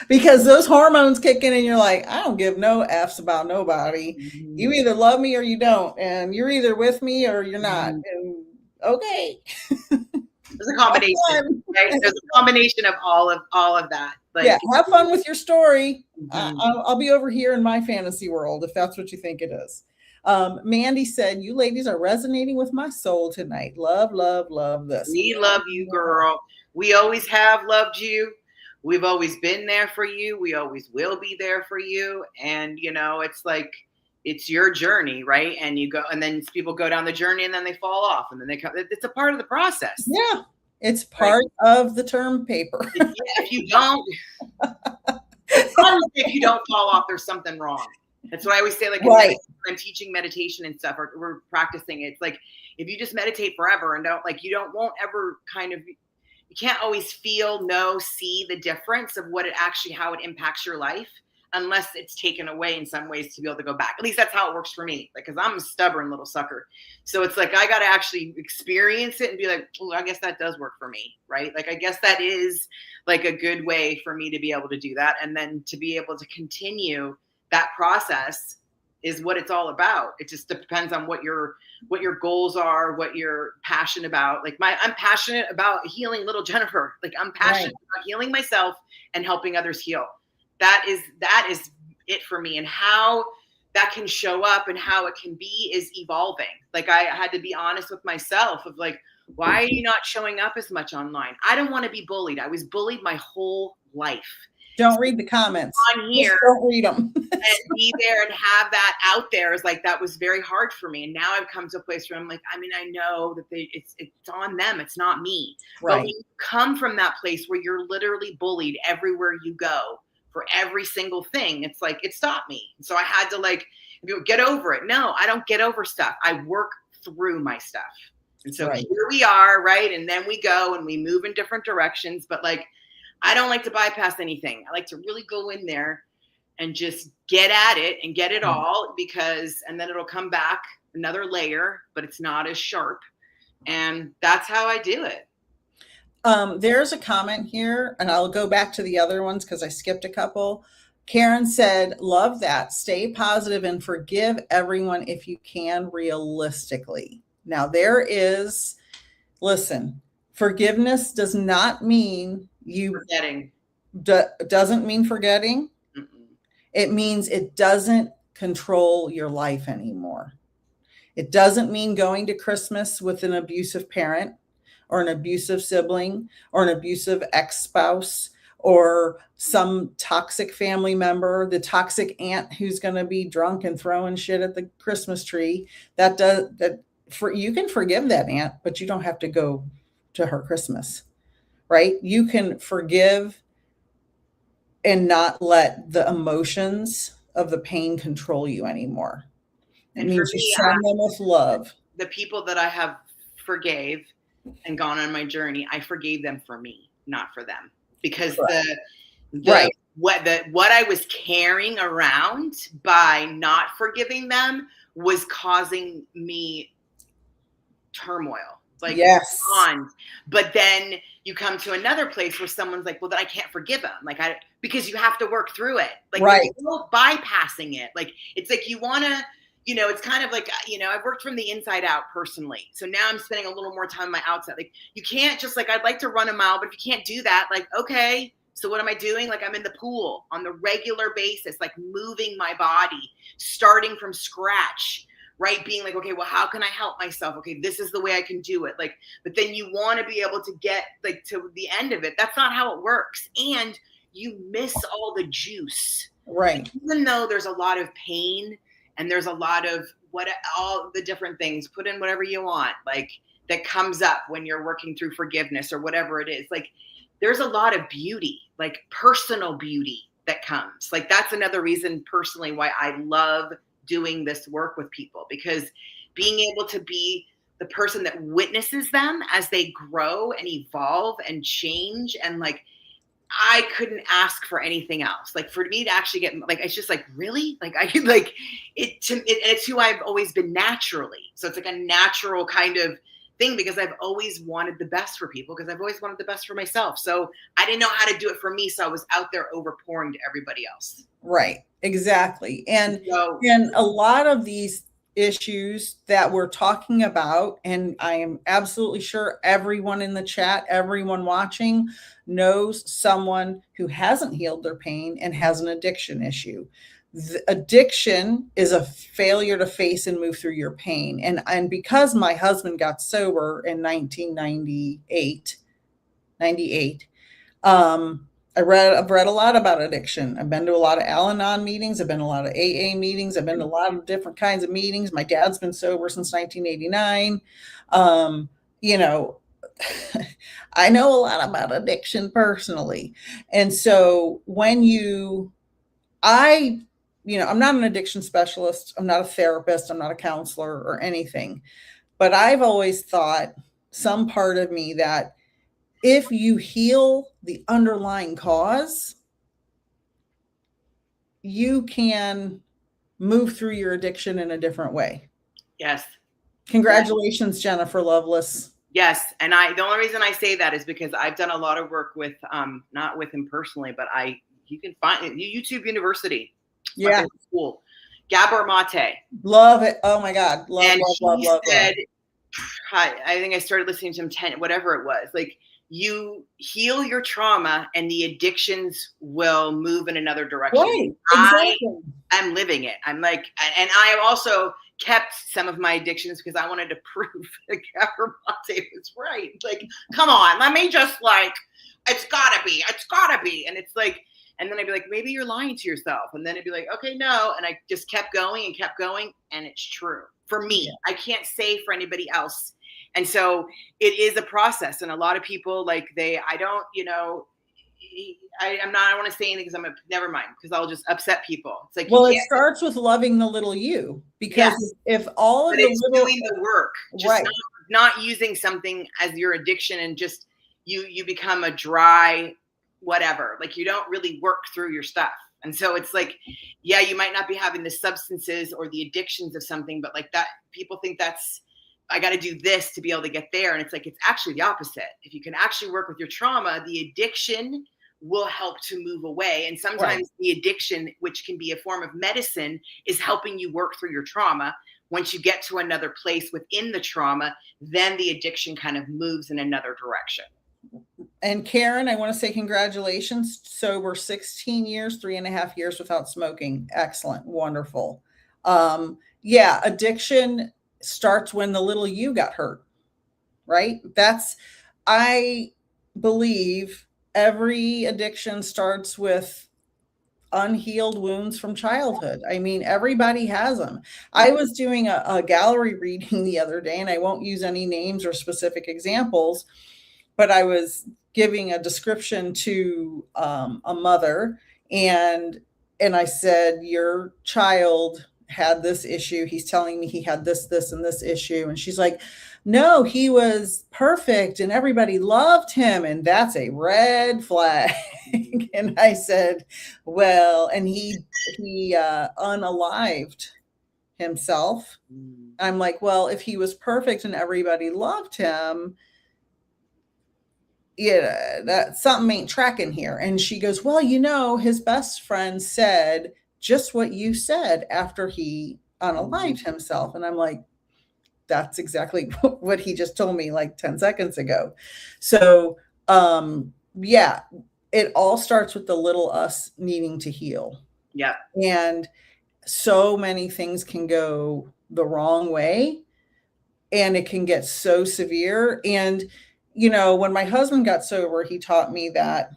A: because those hormones kick in and you're like, I don't give no F's about nobody. You
B: Mhm.
A: either love me or you don't. And you're either with me or you're not.
B: Mhm.
A: And okay.
B: There's a
A: Have
B: combination,
A: fun.
B: right? There's a combination of all of that.
A: Yeah,
B: Like,
A: have fun with your story.
B: mhm.
A: I'll be over here in my fantasy world if that's what you think it is. Mandy said, "You ladies are resonating with my soul tonight. Love, love, love this."
B: We love you, girl. We always have loved you. We've always been there for you. We always will be there for you. And it's like it's your journey, right? And you go, and then people go down the journey, and then they fall off, and then they come. It's a part of the process,
A: Yeah, it's
B: right?
A: part of the term paper.
B: Yeah, if you don't, if you don't fall off, there's something wrong. That's what I always say. Like in
A: Right.
B: I'm teaching meditation and stuff, or we're practicing it. It's like if you just meditate forever and don't like, won't ever kind of, you can't always feel, know, see the difference of what it actually, how it impacts your life, unless it's taken away in some ways to be able to go back. At least that's how it works for me. Like, cause I'm a stubborn little sucker. So it's like, I got to actually experience it and be like, oh, I guess that does work for me. Right. Like, I guess that is like a good way for me to be able to do that. And then to be able to continue that process is what it's all about. It just depends on what your goals are, what you're passionate about. Like I'm passionate about healing little Jennifer. Like I'm passionate about healing myself and helping others heal. That is it for me. And how that can show up and how it can be is evolving. Like I had to be honest with myself of like, why are you not showing up as much online? I don't want to be bullied. I was bullied my whole life.
A: Don't read the comments.
B: On here,
A: just don't read them.
B: and be there and have that out there is like, that was very hard for me. And now I've come to a place where I'm like, I mean, I know that it's on them. It's not me. Right. But when you come from that place where you're literally bullied everywhere you go for every single thing, it's like, it stopped me. So I had to like, get over it. No, I don't get over stuff. I work through my stuff. And so here we are, right? And then we go and we move in different directions. But like, I don't like to bypass anything. I like to really go in there and just get at it and get it all, because, and then it'll come back another layer, but it's not as sharp. And that's how I do it.
A: There's a comment here, and I'll go back to the other ones because I skipped a couple. Karen said, love that. Stay positive and forgive everyone if you can realistically. Now listen, forgiveness does not mean
B: forgetting.
A: Doesn't mean forgetting.
B: Mm-mm.
A: It means it doesn't control your life anymore. It doesn't mean going to Christmas with an abusive parent or an abusive sibling or an abusive ex-spouse or some toxic family member, the toxic aunt who's going to be drunk and throwing shit at the Christmas tree. You can forgive that aunt, but you don't have to go to her Christmas, right? You can forgive and not let the emotions of the pain control you anymore. It means you send them with love.
B: The people that I have forgave and gone on my journey, I forgave them for me, not for them. Because what I was carrying around by not forgiving them was causing me turmoil. Like,
A: yes.
B: But then you come to another place where someone's like, well, then I can't forgive them. Like, because you have to work through it. Like, there's no bypassing it. Like, it's like you want to, it's kind of like, I've worked from the inside out personally. So now I'm spending a little more time on my outside. Like, you can't just like, I'd like to run a mile, but if you can't do that, like, okay, so what am I doing? Like, I'm in the pool on the regular basis, like moving my body, starting from scratch. Right? Being like, okay, well, how can I help myself? Okay, this is the way I can do it. Like, but then you want to be able to get like to the end of it. That's not how it works. And you miss all the juice.
A: Right.
B: Even though there's a lot of pain and there's a lot of all the different things, put in whatever you want, like that comes up when you're working through forgiveness or whatever it is. Like, there's a lot of beauty, like personal beauty that comes. Like, that's another reason personally why I love doing this work with people, because being able to be the person that witnesses them as they grow and evolve and change, and like, I couldn't ask for anything else. Like, for me to actually get, like, it's just like, really? Like, I could like it's who I've always been naturally. So it's like a natural kind of thing because I've always wanted the best for people because I've always wanted the best for myself. So I didn't know how to do it for me. So I was out there overpouring to everybody else.
A: Right. Exactly. And
B: So,
A: a lot of these issues that we're talking about, and I am absolutely sure everyone in the chat, everyone watching knows someone who hasn't healed their pain and has an addiction issue. The addiction is a failure to face and move through your pain. And because my husband got sober in 1998, 98, I've read a lot about addiction. I've been to a lot of Al-Anon meetings. I've been to a lot of AA meetings. I've been to a lot of different kinds of meetings. My dad's been sober since 1989. You know, I know a lot about addiction personally. And so I'm not an addiction specialist. I'm not a therapist. I'm not a counselor or anything. But I've always thought, some part of me, that if you heal the underlying cause, you can move through your addiction in a different way.
B: yes.
A: Congratulations, Jennifer Loveless.
B: Yes. And the only reason I say that is because I've done a lot of work with, not with him personally, but you can find YouTube University.
A: Yeah.
B: School. Gabor Mate.
A: Love it. Oh my God. Love.
B: I think I started listening to him whatever it was. Like, you heal your trauma and the addictions will move in another direction.
A: Right. Exactly.
B: I'm living it. I'm like, and I also kept some of my addictions because I wanted to prove that Gabor Mate was right. Like, come on, let me just it's gotta be. And it's like, and then I'd be like, maybe you're lying to yourself. And then it'd be like, okay, no. And I just kept going. And it's true for me. Yeah. I can't say for anybody else. And so it is a process. And a lot of people, I don't want to say anything because never mind, because I'll just upset people. It's like,
A: well, it starts with loving the little you, because if all of the little,
B: doing the work, just
A: right.
B: not using something as your addiction and just you become a dry whatever, like you don't really work through your stuff. And so it's like, yeah, you might not be having the substances or the addictions of something, but like that, people think that's, I got to do this to be able to get there. And it's like, it's actually the opposite. If you can actually work with your trauma, the addiction will help to move away. And sometimes the addiction, which can be a form of medicine, is helping you work through your trauma. Once you get to another place within the trauma, then the addiction kind of moves in another direction.
A: And Karen, I want to say congratulations. Sober 16 years, 3.5 years without smoking. Excellent. Wonderful. Addiction starts when the little you got hurt, right? I believe every addiction starts with unhealed wounds from childhood. I mean, everybody has them. I was doing a gallery reading the other day, and I won't use any names or specific examples, but I was giving a description to a mother, and I said, your child had this issue. He's telling me he had this, and this issue. And she's like, no, he was perfect and everybody loved him. And that's a red flag. And I said, well, and he unalived himself. I'm like, well, if he was perfect and everybody loved him, yeah, that something ain't tracking here. And she goes, well, his best friend said just what you said after he unalived himself. And I'm like, that's exactly what he just told me like 10 seconds ago. So, it all starts with the little us needing to heal.
B: Yeah.
A: And so many things can go the wrong way, and it can get so severe. And, when my husband got sober, he taught me that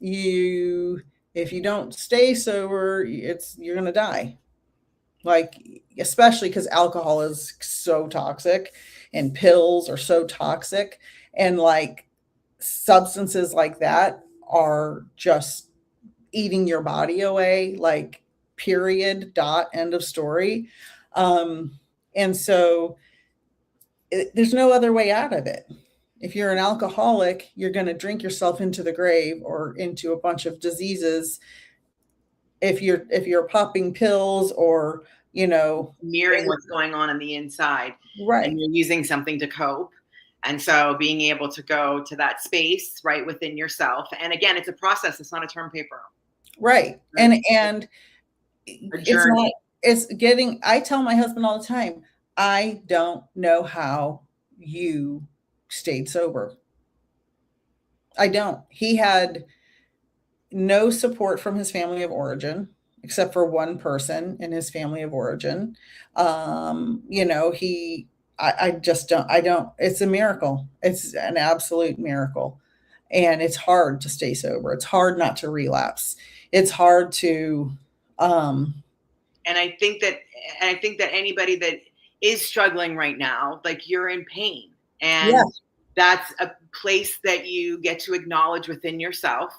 A: if you don't stay sober, you're going to die. Like, especially because alcohol is so toxic and pills are so toxic, and like substances like that are just eating your body away, like period, dot, end of story. And so there's no other way out of it. If you're an alcoholic, you're going to drink yourself into the grave or into a bunch of diseases. If you're popping pills or,
B: mirroring what's going on the inside,
A: right.
B: and you're using something to cope. And so being able to go to that space right within yourself. And again, it's a process. It's not a term paper.
A: Right.
B: Right?
A: And
B: A
A: it's not,
B: journey.
A: I tell my husband all the time, I don't know how you stayed sober. I don't. He had no support from his family of origin, except for one person in his family of origin. I just don't, it's a miracle. It's an absolute miracle. And it's hard to stay sober. It's hard not to relapse. It's hard to, um,
B: And I think that anybody that is struggling right now, like, you're in pain,
A: yeah,
B: and that's a place that you get to acknowledge within yourself.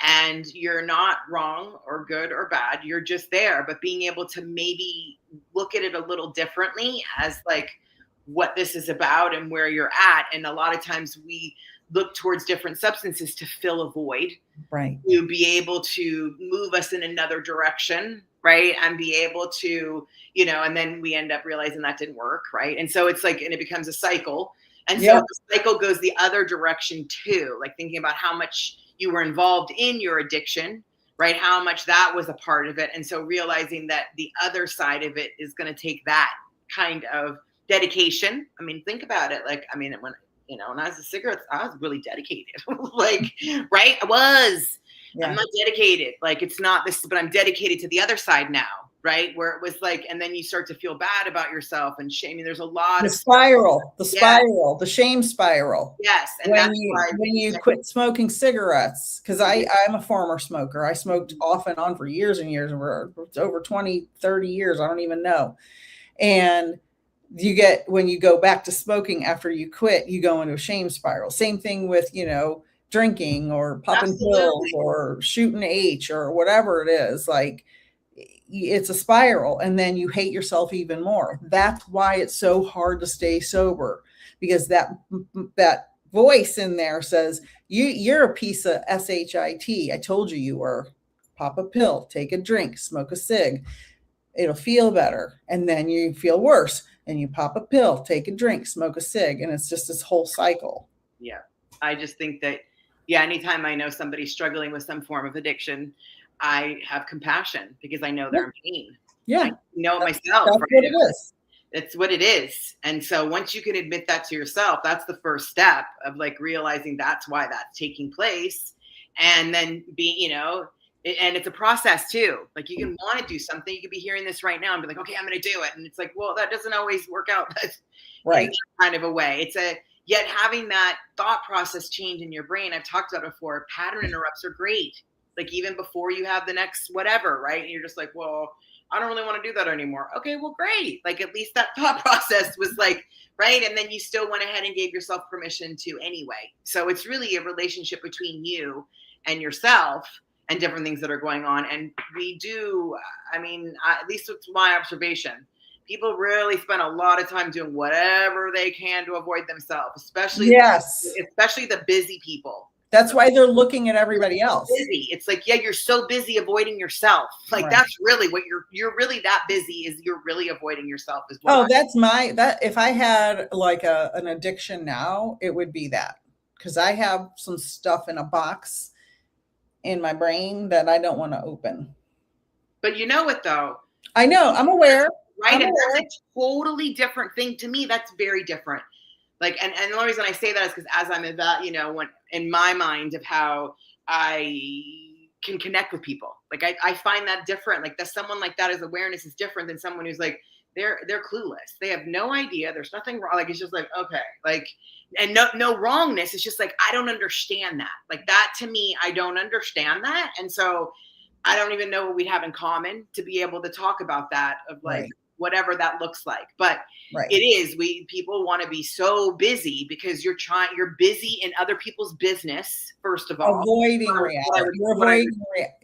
B: And you're not wrong or good or bad. You're just there, but being able to maybe look at it a little differently as like what this is about and where you're at. And a lot of times we look towards different substances to fill a void,
A: right.
B: to be able to move us in another direction, right? And be able to, and then we end up realizing that didn't work, right? And so it's like, and it becomes a cycle. And so
A: Yep.
B: the cycle goes the other direction too, like thinking about how much you were involved in your addiction, right? How much that was a part of it. And so realizing that the other side of it is going to take that kind of dedication. I mean, think about it. Like, I mean, when I was a cigarette, I was really dedicated. Like, right? I was.
A: Yeah.
B: I'm not dedicated. Like, it's not this, but I'm dedicated to the other side now, right? Where it was like, and then you start to feel bad about yourself and shame. I mean, there's a lot
A: The
B: of
A: spiral,
B: yeah.
A: The shame spiral.
B: Yes. And
A: When
B: that's why
A: you quit smoking cigarettes, because I'm a former smoker. I smoked off and on for years and years, over 20, 30 years. I don't even know. And when you go back to smoking after you quit, you go into a shame spiral. Same thing with, drinking or popping
B: absolutely.
A: pills or shooting H or whatever it is. Like, it's a spiral, and then you hate yourself even more. That's why it's so hard to stay sober, because that voice in there says you're a piece of shit. I told you were. Pop a pill, take a drink, smoke a cig, it'll feel better, and then you feel worse, and you pop a pill, take a drink, smoke a cig, and it's just this whole cycle.
B: Yeah. I just think that, yeah, anytime I know somebody's struggling with some form of addiction, I have compassion because I know they're in pain.
A: Yeah,
B: I know it myself.
A: that's
B: Right?
A: what it is.
B: It's what it is. And so once you can admit that to yourself, that's the first step of like realizing that's why that's taking place. And then being, and it's a process too. Like, you can want to do something. You could be hearing this right now and be like, okay, I'm going to do it. And it's like, well, that doesn't always work out
A: Right.
B: in that kind of a way. Yet having that thought process change in your brain, I've talked about before, pattern interrupts are great. Like, even before you have the next whatever, right? And you're just like, well, I don't really want to do that anymore. Okay, well, great. Like, at least that thought process was like, right? And then you still went ahead and gave yourself permission to anyway. So it's really a relationship between you and yourself and different things that are going on. And we do, I mean, at least it's my observation, people really spend a lot of time doing whatever they can to avoid themselves, especially the busy people.
A: That's why they're looking at everybody else.
B: Busy. It's like, yeah, you're so busy avoiding yourself. Like, right. That's really what you're really that busy is you're really avoiding yourself as well.
A: Oh, if I had like an addiction now, it would be that, because I have some stuff in a box in my brain that I don't want to open.
B: But you know it though.
A: I know, I'm aware.
B: Right. And that's a totally different thing to me. That's very different. Like, and the only reason I say that is because as I'm about, when in my mind of how I can connect with people, like I find that different. Like, that someone like that is awareness is different than someone who's like, they're clueless. They have no idea. There's nothing wrong. Like, it's just like, okay, like, and no wrongness. It's just like, I don't understand that. Like, that to me, I don't understand that. And so I don't even know what we'd have in common to be able to talk about that of like, right. Whatever that looks like. But right. It is, people want to be so busy because you're busy in other people's business, first of all.
A: Avoiding reality.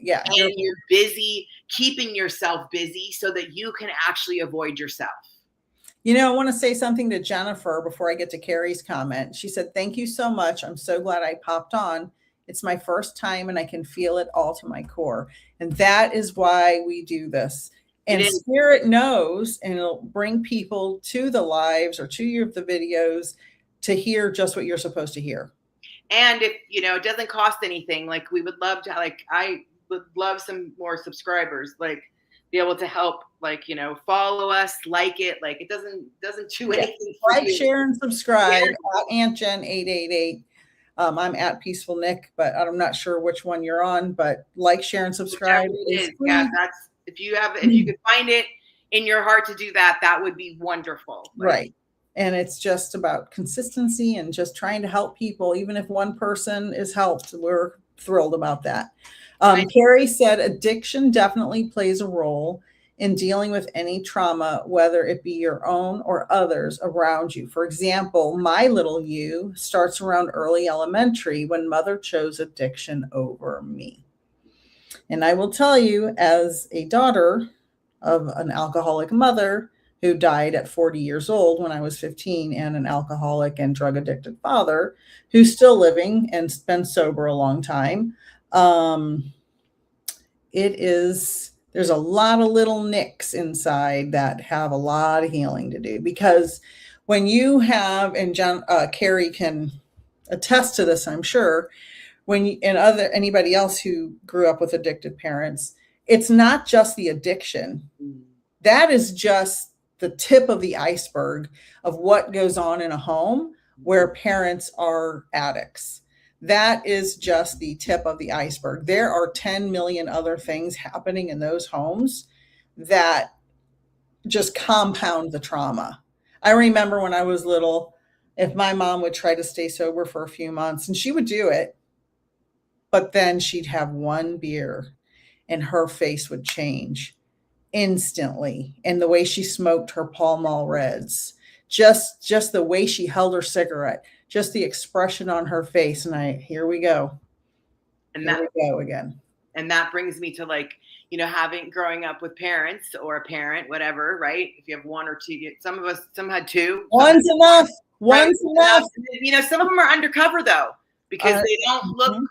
B: And you're busy keeping yourself busy so that you can actually avoid yourself.
A: I want to say something to Jennifer before I get to Carrie's comment. She said, thank you so much. I'm so glad I popped on. It's my first time and I can feel it all to my core. And that is why we do this.
B: It
A: And
B: is.
A: Spirit knows, and it'll bring people to the lives or to your the videos to hear just what you're supposed to hear.
B: And if, it doesn't cost anything, like we would love to, like, I would love some more subscribers, like be able to help, like, follow us, like it, like it doesn't do
A: Yeah.
B: anything for
A: Like,
B: you.
A: share, and subscribe
B: Yeah.
A: at Aunt Jen 888. I'm at Peaceful Nick, but I'm not sure which one you're on. But like, share, and subscribe
B: Whichever it
A: is
B: is. Yeah,
A: free.
B: that's, if you could find it in your heart to do that, that would be wonderful. Like,
A: Right. And it's just about consistency and just trying to help people. Even if one person is helped, we're thrilled about that. Carrie said addiction definitely plays a role in dealing with any trauma, whether it be your own or others around you. For example, my little you starts around early elementary when mother chose addiction over me. And I will tell you, as a daughter of an alcoholic mother who died at 40 years old when I was 15, and an alcoholic and drug addicted father who's still living and been sober a long time, there's a lot of little nicks inside that have a lot of healing to do. Because when you have, and Carrie can attest to this, I'm sure, when you, and anybody else who grew up with addicted parents, it's not just the addiction. That is just the tip of the iceberg of what goes on in a home where parents are addicts. That is just the tip of the iceberg. There are 10 million other things happening in those homes that just compound the trauma. I remember when I was little, if my mom would try to stay sober for a few months, and she would do it, but then she'd have one beer and her face would change instantly. And the way she smoked her Pall Mall Reds, just the way she held her cigarette, just the expression on her face. And here we go.
B: And
A: here we go again.
B: And that brings me to, like, growing up with parents or a parent, whatever, right? If you have one or two, some had two.
A: One's enough. One's enough.
B: Some of them are undercover though, because they don't look,
A: mm-hmm.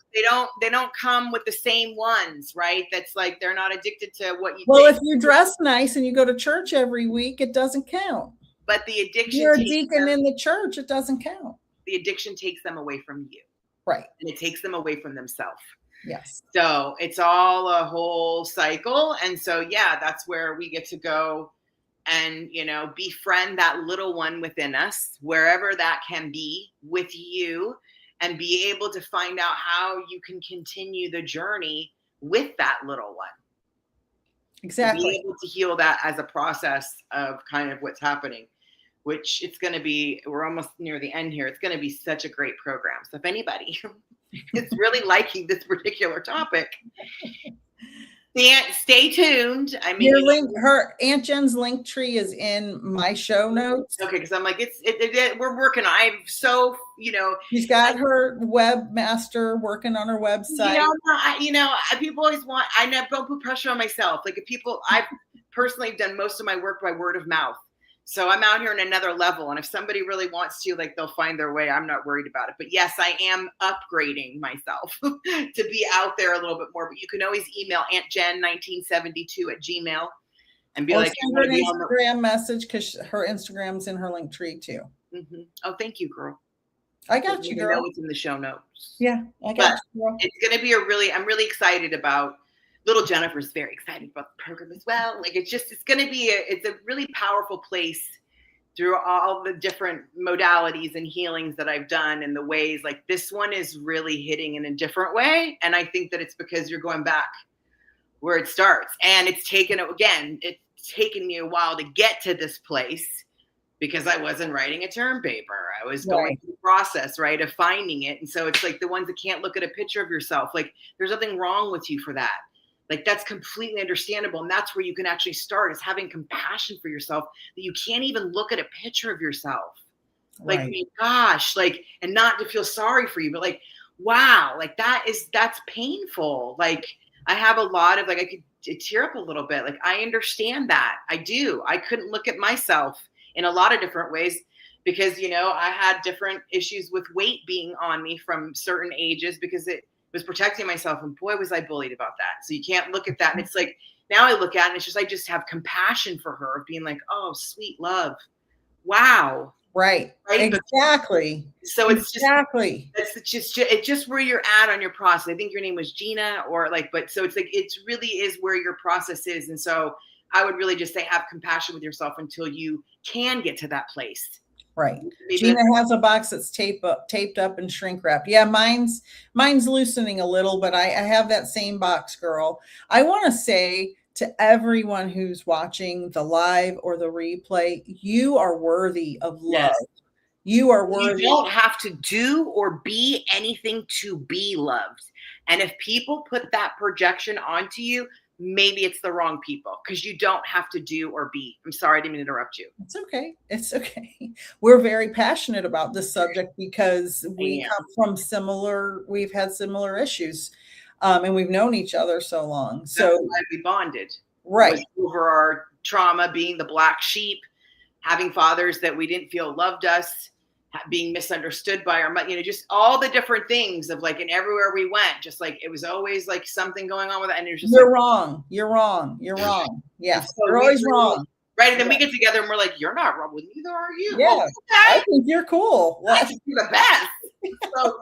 B: they don't come with the same ones, right? That's like, they're not addicted to what you
A: Well,
B: think.
A: if you dress nice and you go to church every week, it doesn't count.
B: But the addiction,
A: you're a deacon in the church, it doesn't count.
B: The addiction takes them away from you.
A: Right.
B: And it takes them away from themselves.
A: Yes.
B: So it's all a whole cycle. And so, yeah, that's where we get to go and, befriend that little one within us, wherever that can be, with you, and be able to find out how you can continue the journey with that little one.
A: Exactly.
B: Be able to heal that as a process of kind of what's happening, which it's going to be, we're almost near the end here. It's going to be such a great program. So if anybody is really liking this particular topic, stay tuned. I mean,
A: her Aunt Jen's link tree is in my show notes.
B: Okay, because I'm like, we're working on. I'm so,
A: she's got her webmaster working on her website.
B: People always want. I don't put pressure on myself. Like, if people, I've personally done most of my work by word of mouth. So I'm out here in another level. And if somebody really wants to, like, they'll find their way. I'm not worried about it. But yes, I am upgrading myself to be out there a little bit more. But you can always email AuntJen1972@gmail and be like,
A: send her an Instagram message, because her Instagram's in her link tree too.
B: Mm-hmm. Oh, thank you, girl.
A: I got you, girl.
B: I know it's in the show notes.
A: Yeah, I got you, girl.
B: It's going to be I'm really excited about. Little Jennifer's very excited about the program as well. Like, it's going to be it's a really powerful place through all the different modalities and healings that I've done, and the ways, like, this one is really hitting in a different way. And I think that it's because you're going back where it starts, and it's taken me a while to get to this place, because I wasn't writing a term paper. I was going through the process, right, of finding it. And so it's like the ones that can't look at a picture of yourself, like, there's nothing wrong with you for that. Like, that's completely understandable. And that's where you can actually start, is having compassion for yourself, that you can't even look at a picture of yourself. Like, I mean, gosh, like, and not to feel sorry for you, but like, wow, like, that's painful. Like, I have a lot of, like, I could tear up a little bit. Like, I understand that. I do. I couldn't look at myself in a lot of different ways, because, I had different issues with weight being on me from certain ages, because it was protecting myself, and boy, was I bullied about that. So you can't look at that. And it's like, now I look at it and it's just, I just have compassion for her of being like, oh, sweet love. Wow.
A: Right.
B: Right.
A: Exactly.
B: So it's
A: exactly.
B: it's just where you're at on your process. I think your name was Gina, or like, but so it's like, it really is where your process is. And so I would really just say, have compassion with yourself until you can get to that place.
A: Right.
B: Maybe
A: Gina has a box that's taped up and shrink wrapped. Yeah, mine's loosening a little, but I have that same box, girl. I want to say to everyone who's watching the live or the replay, you are worthy of love.
B: Yes.
A: You are worthy.
B: You don't have to do or be anything to be loved. And if people put that projection onto you, maybe it's the wrong people, because you don't have to do or be. I'm sorry, I didn't mean to interrupt you.
A: It's okay. It's okay. We're very passionate about this subject because we've had similar issues, and we've known each other so long. So
B: that's why we bonded.
A: Right.
B: Over our trauma, being the black sheep, having fathers that we didn't feel loved us, being misunderstood by our, just all the different things of like, and everywhere we went, just like, it was always like something going on with it. And it was just,
A: you're wrong. You're wrong. You're wrong. Yeah.
B: so
A: you're always wrong.
B: Right. And then we get together and we're like, you're not wrong with me, neither are you.
A: Yeah.
B: Well, okay.
A: I think you're cool.
B: I think you're the best. So,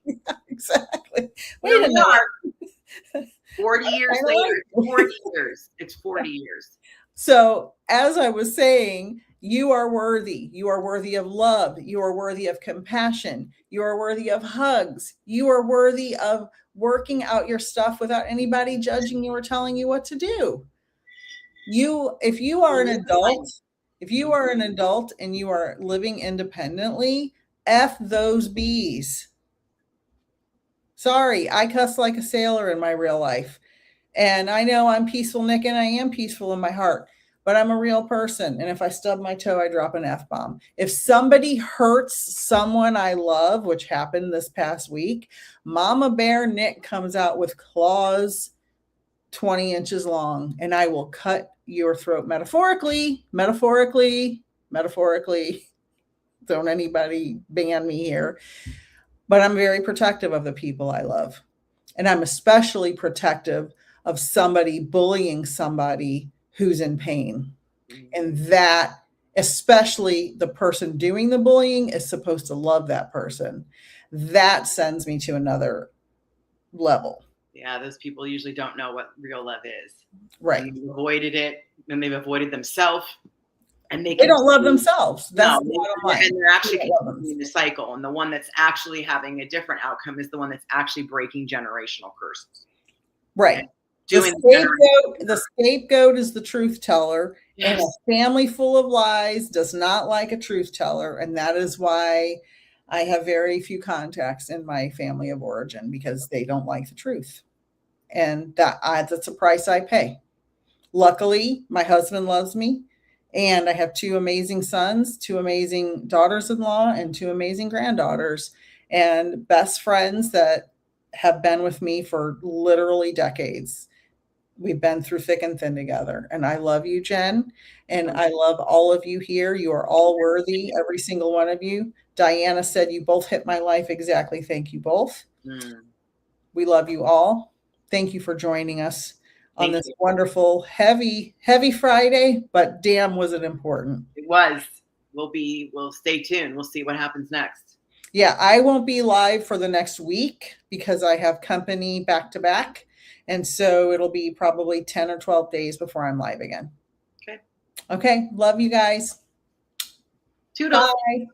A: yeah, exactly.
B: Wait a minute. 40 years later, 40 years. It's 40 years.
A: So as I was saying, you are worthy. You are worthy of love. You are worthy of compassion. You are worthy of hugs. You are worthy of working out your stuff without anybody judging you or telling you what to do. If you are an adult and you are living independently, F those bees. Sorry, I cuss like a sailor in my real life. And I know I'm peaceful, Nick, and I am peaceful in my heart, but I'm a real person. And if I stub my toe, I drop an F-bomb. If somebody hurts someone I love, which happened this past week, Mama Bear Nick comes out with claws 20 inches long, and I will cut your throat metaphorically. Don't anybody ban me here. But I'm very protective of the people I love. And I'm especially protective of somebody bullying somebody who's in pain. And that, especially the person doing the bullying, is supposed to love that person. That sends me to another level.
B: Yeah, those people usually don't know what real love is.
A: Right.
B: They've avoided it, and they've avoided themselves. And they
A: don't love themselves. That's
B: and they're actually continuing the cycle. And the one that's actually having a different outcome is the one that's actually breaking generational curses.
A: Right. The scapegoat is the truth teller. Yes. And a family full of lies does not like a truth teller. And that is why I have very few contacts in my family of origin, because they don't like the truth. And that's a price I pay. Luckily, my husband loves me. And I have 2 amazing sons, 2 amazing daughters-in-law, and 2 amazing granddaughters, and best friends that have been with me for literally decades. We've been through thick and thin together. And I love you, Jen. And I love all of you here. You are all worthy, every single one of you. Diana said you both hit my life exactly. Thank you both. We love you all. Thank you for joining us on this wonderful, heavy Friday, but damn, was it important.
B: It was. We'll stay tuned. We'll see what happens next.
A: Yeah, I won't be live for the next week because I have company back to back. And so it'll be probably 10 or 12 days before I'm live again.
B: Okay.
A: Okay. Love you guys.
B: Toodles.
A: Bye.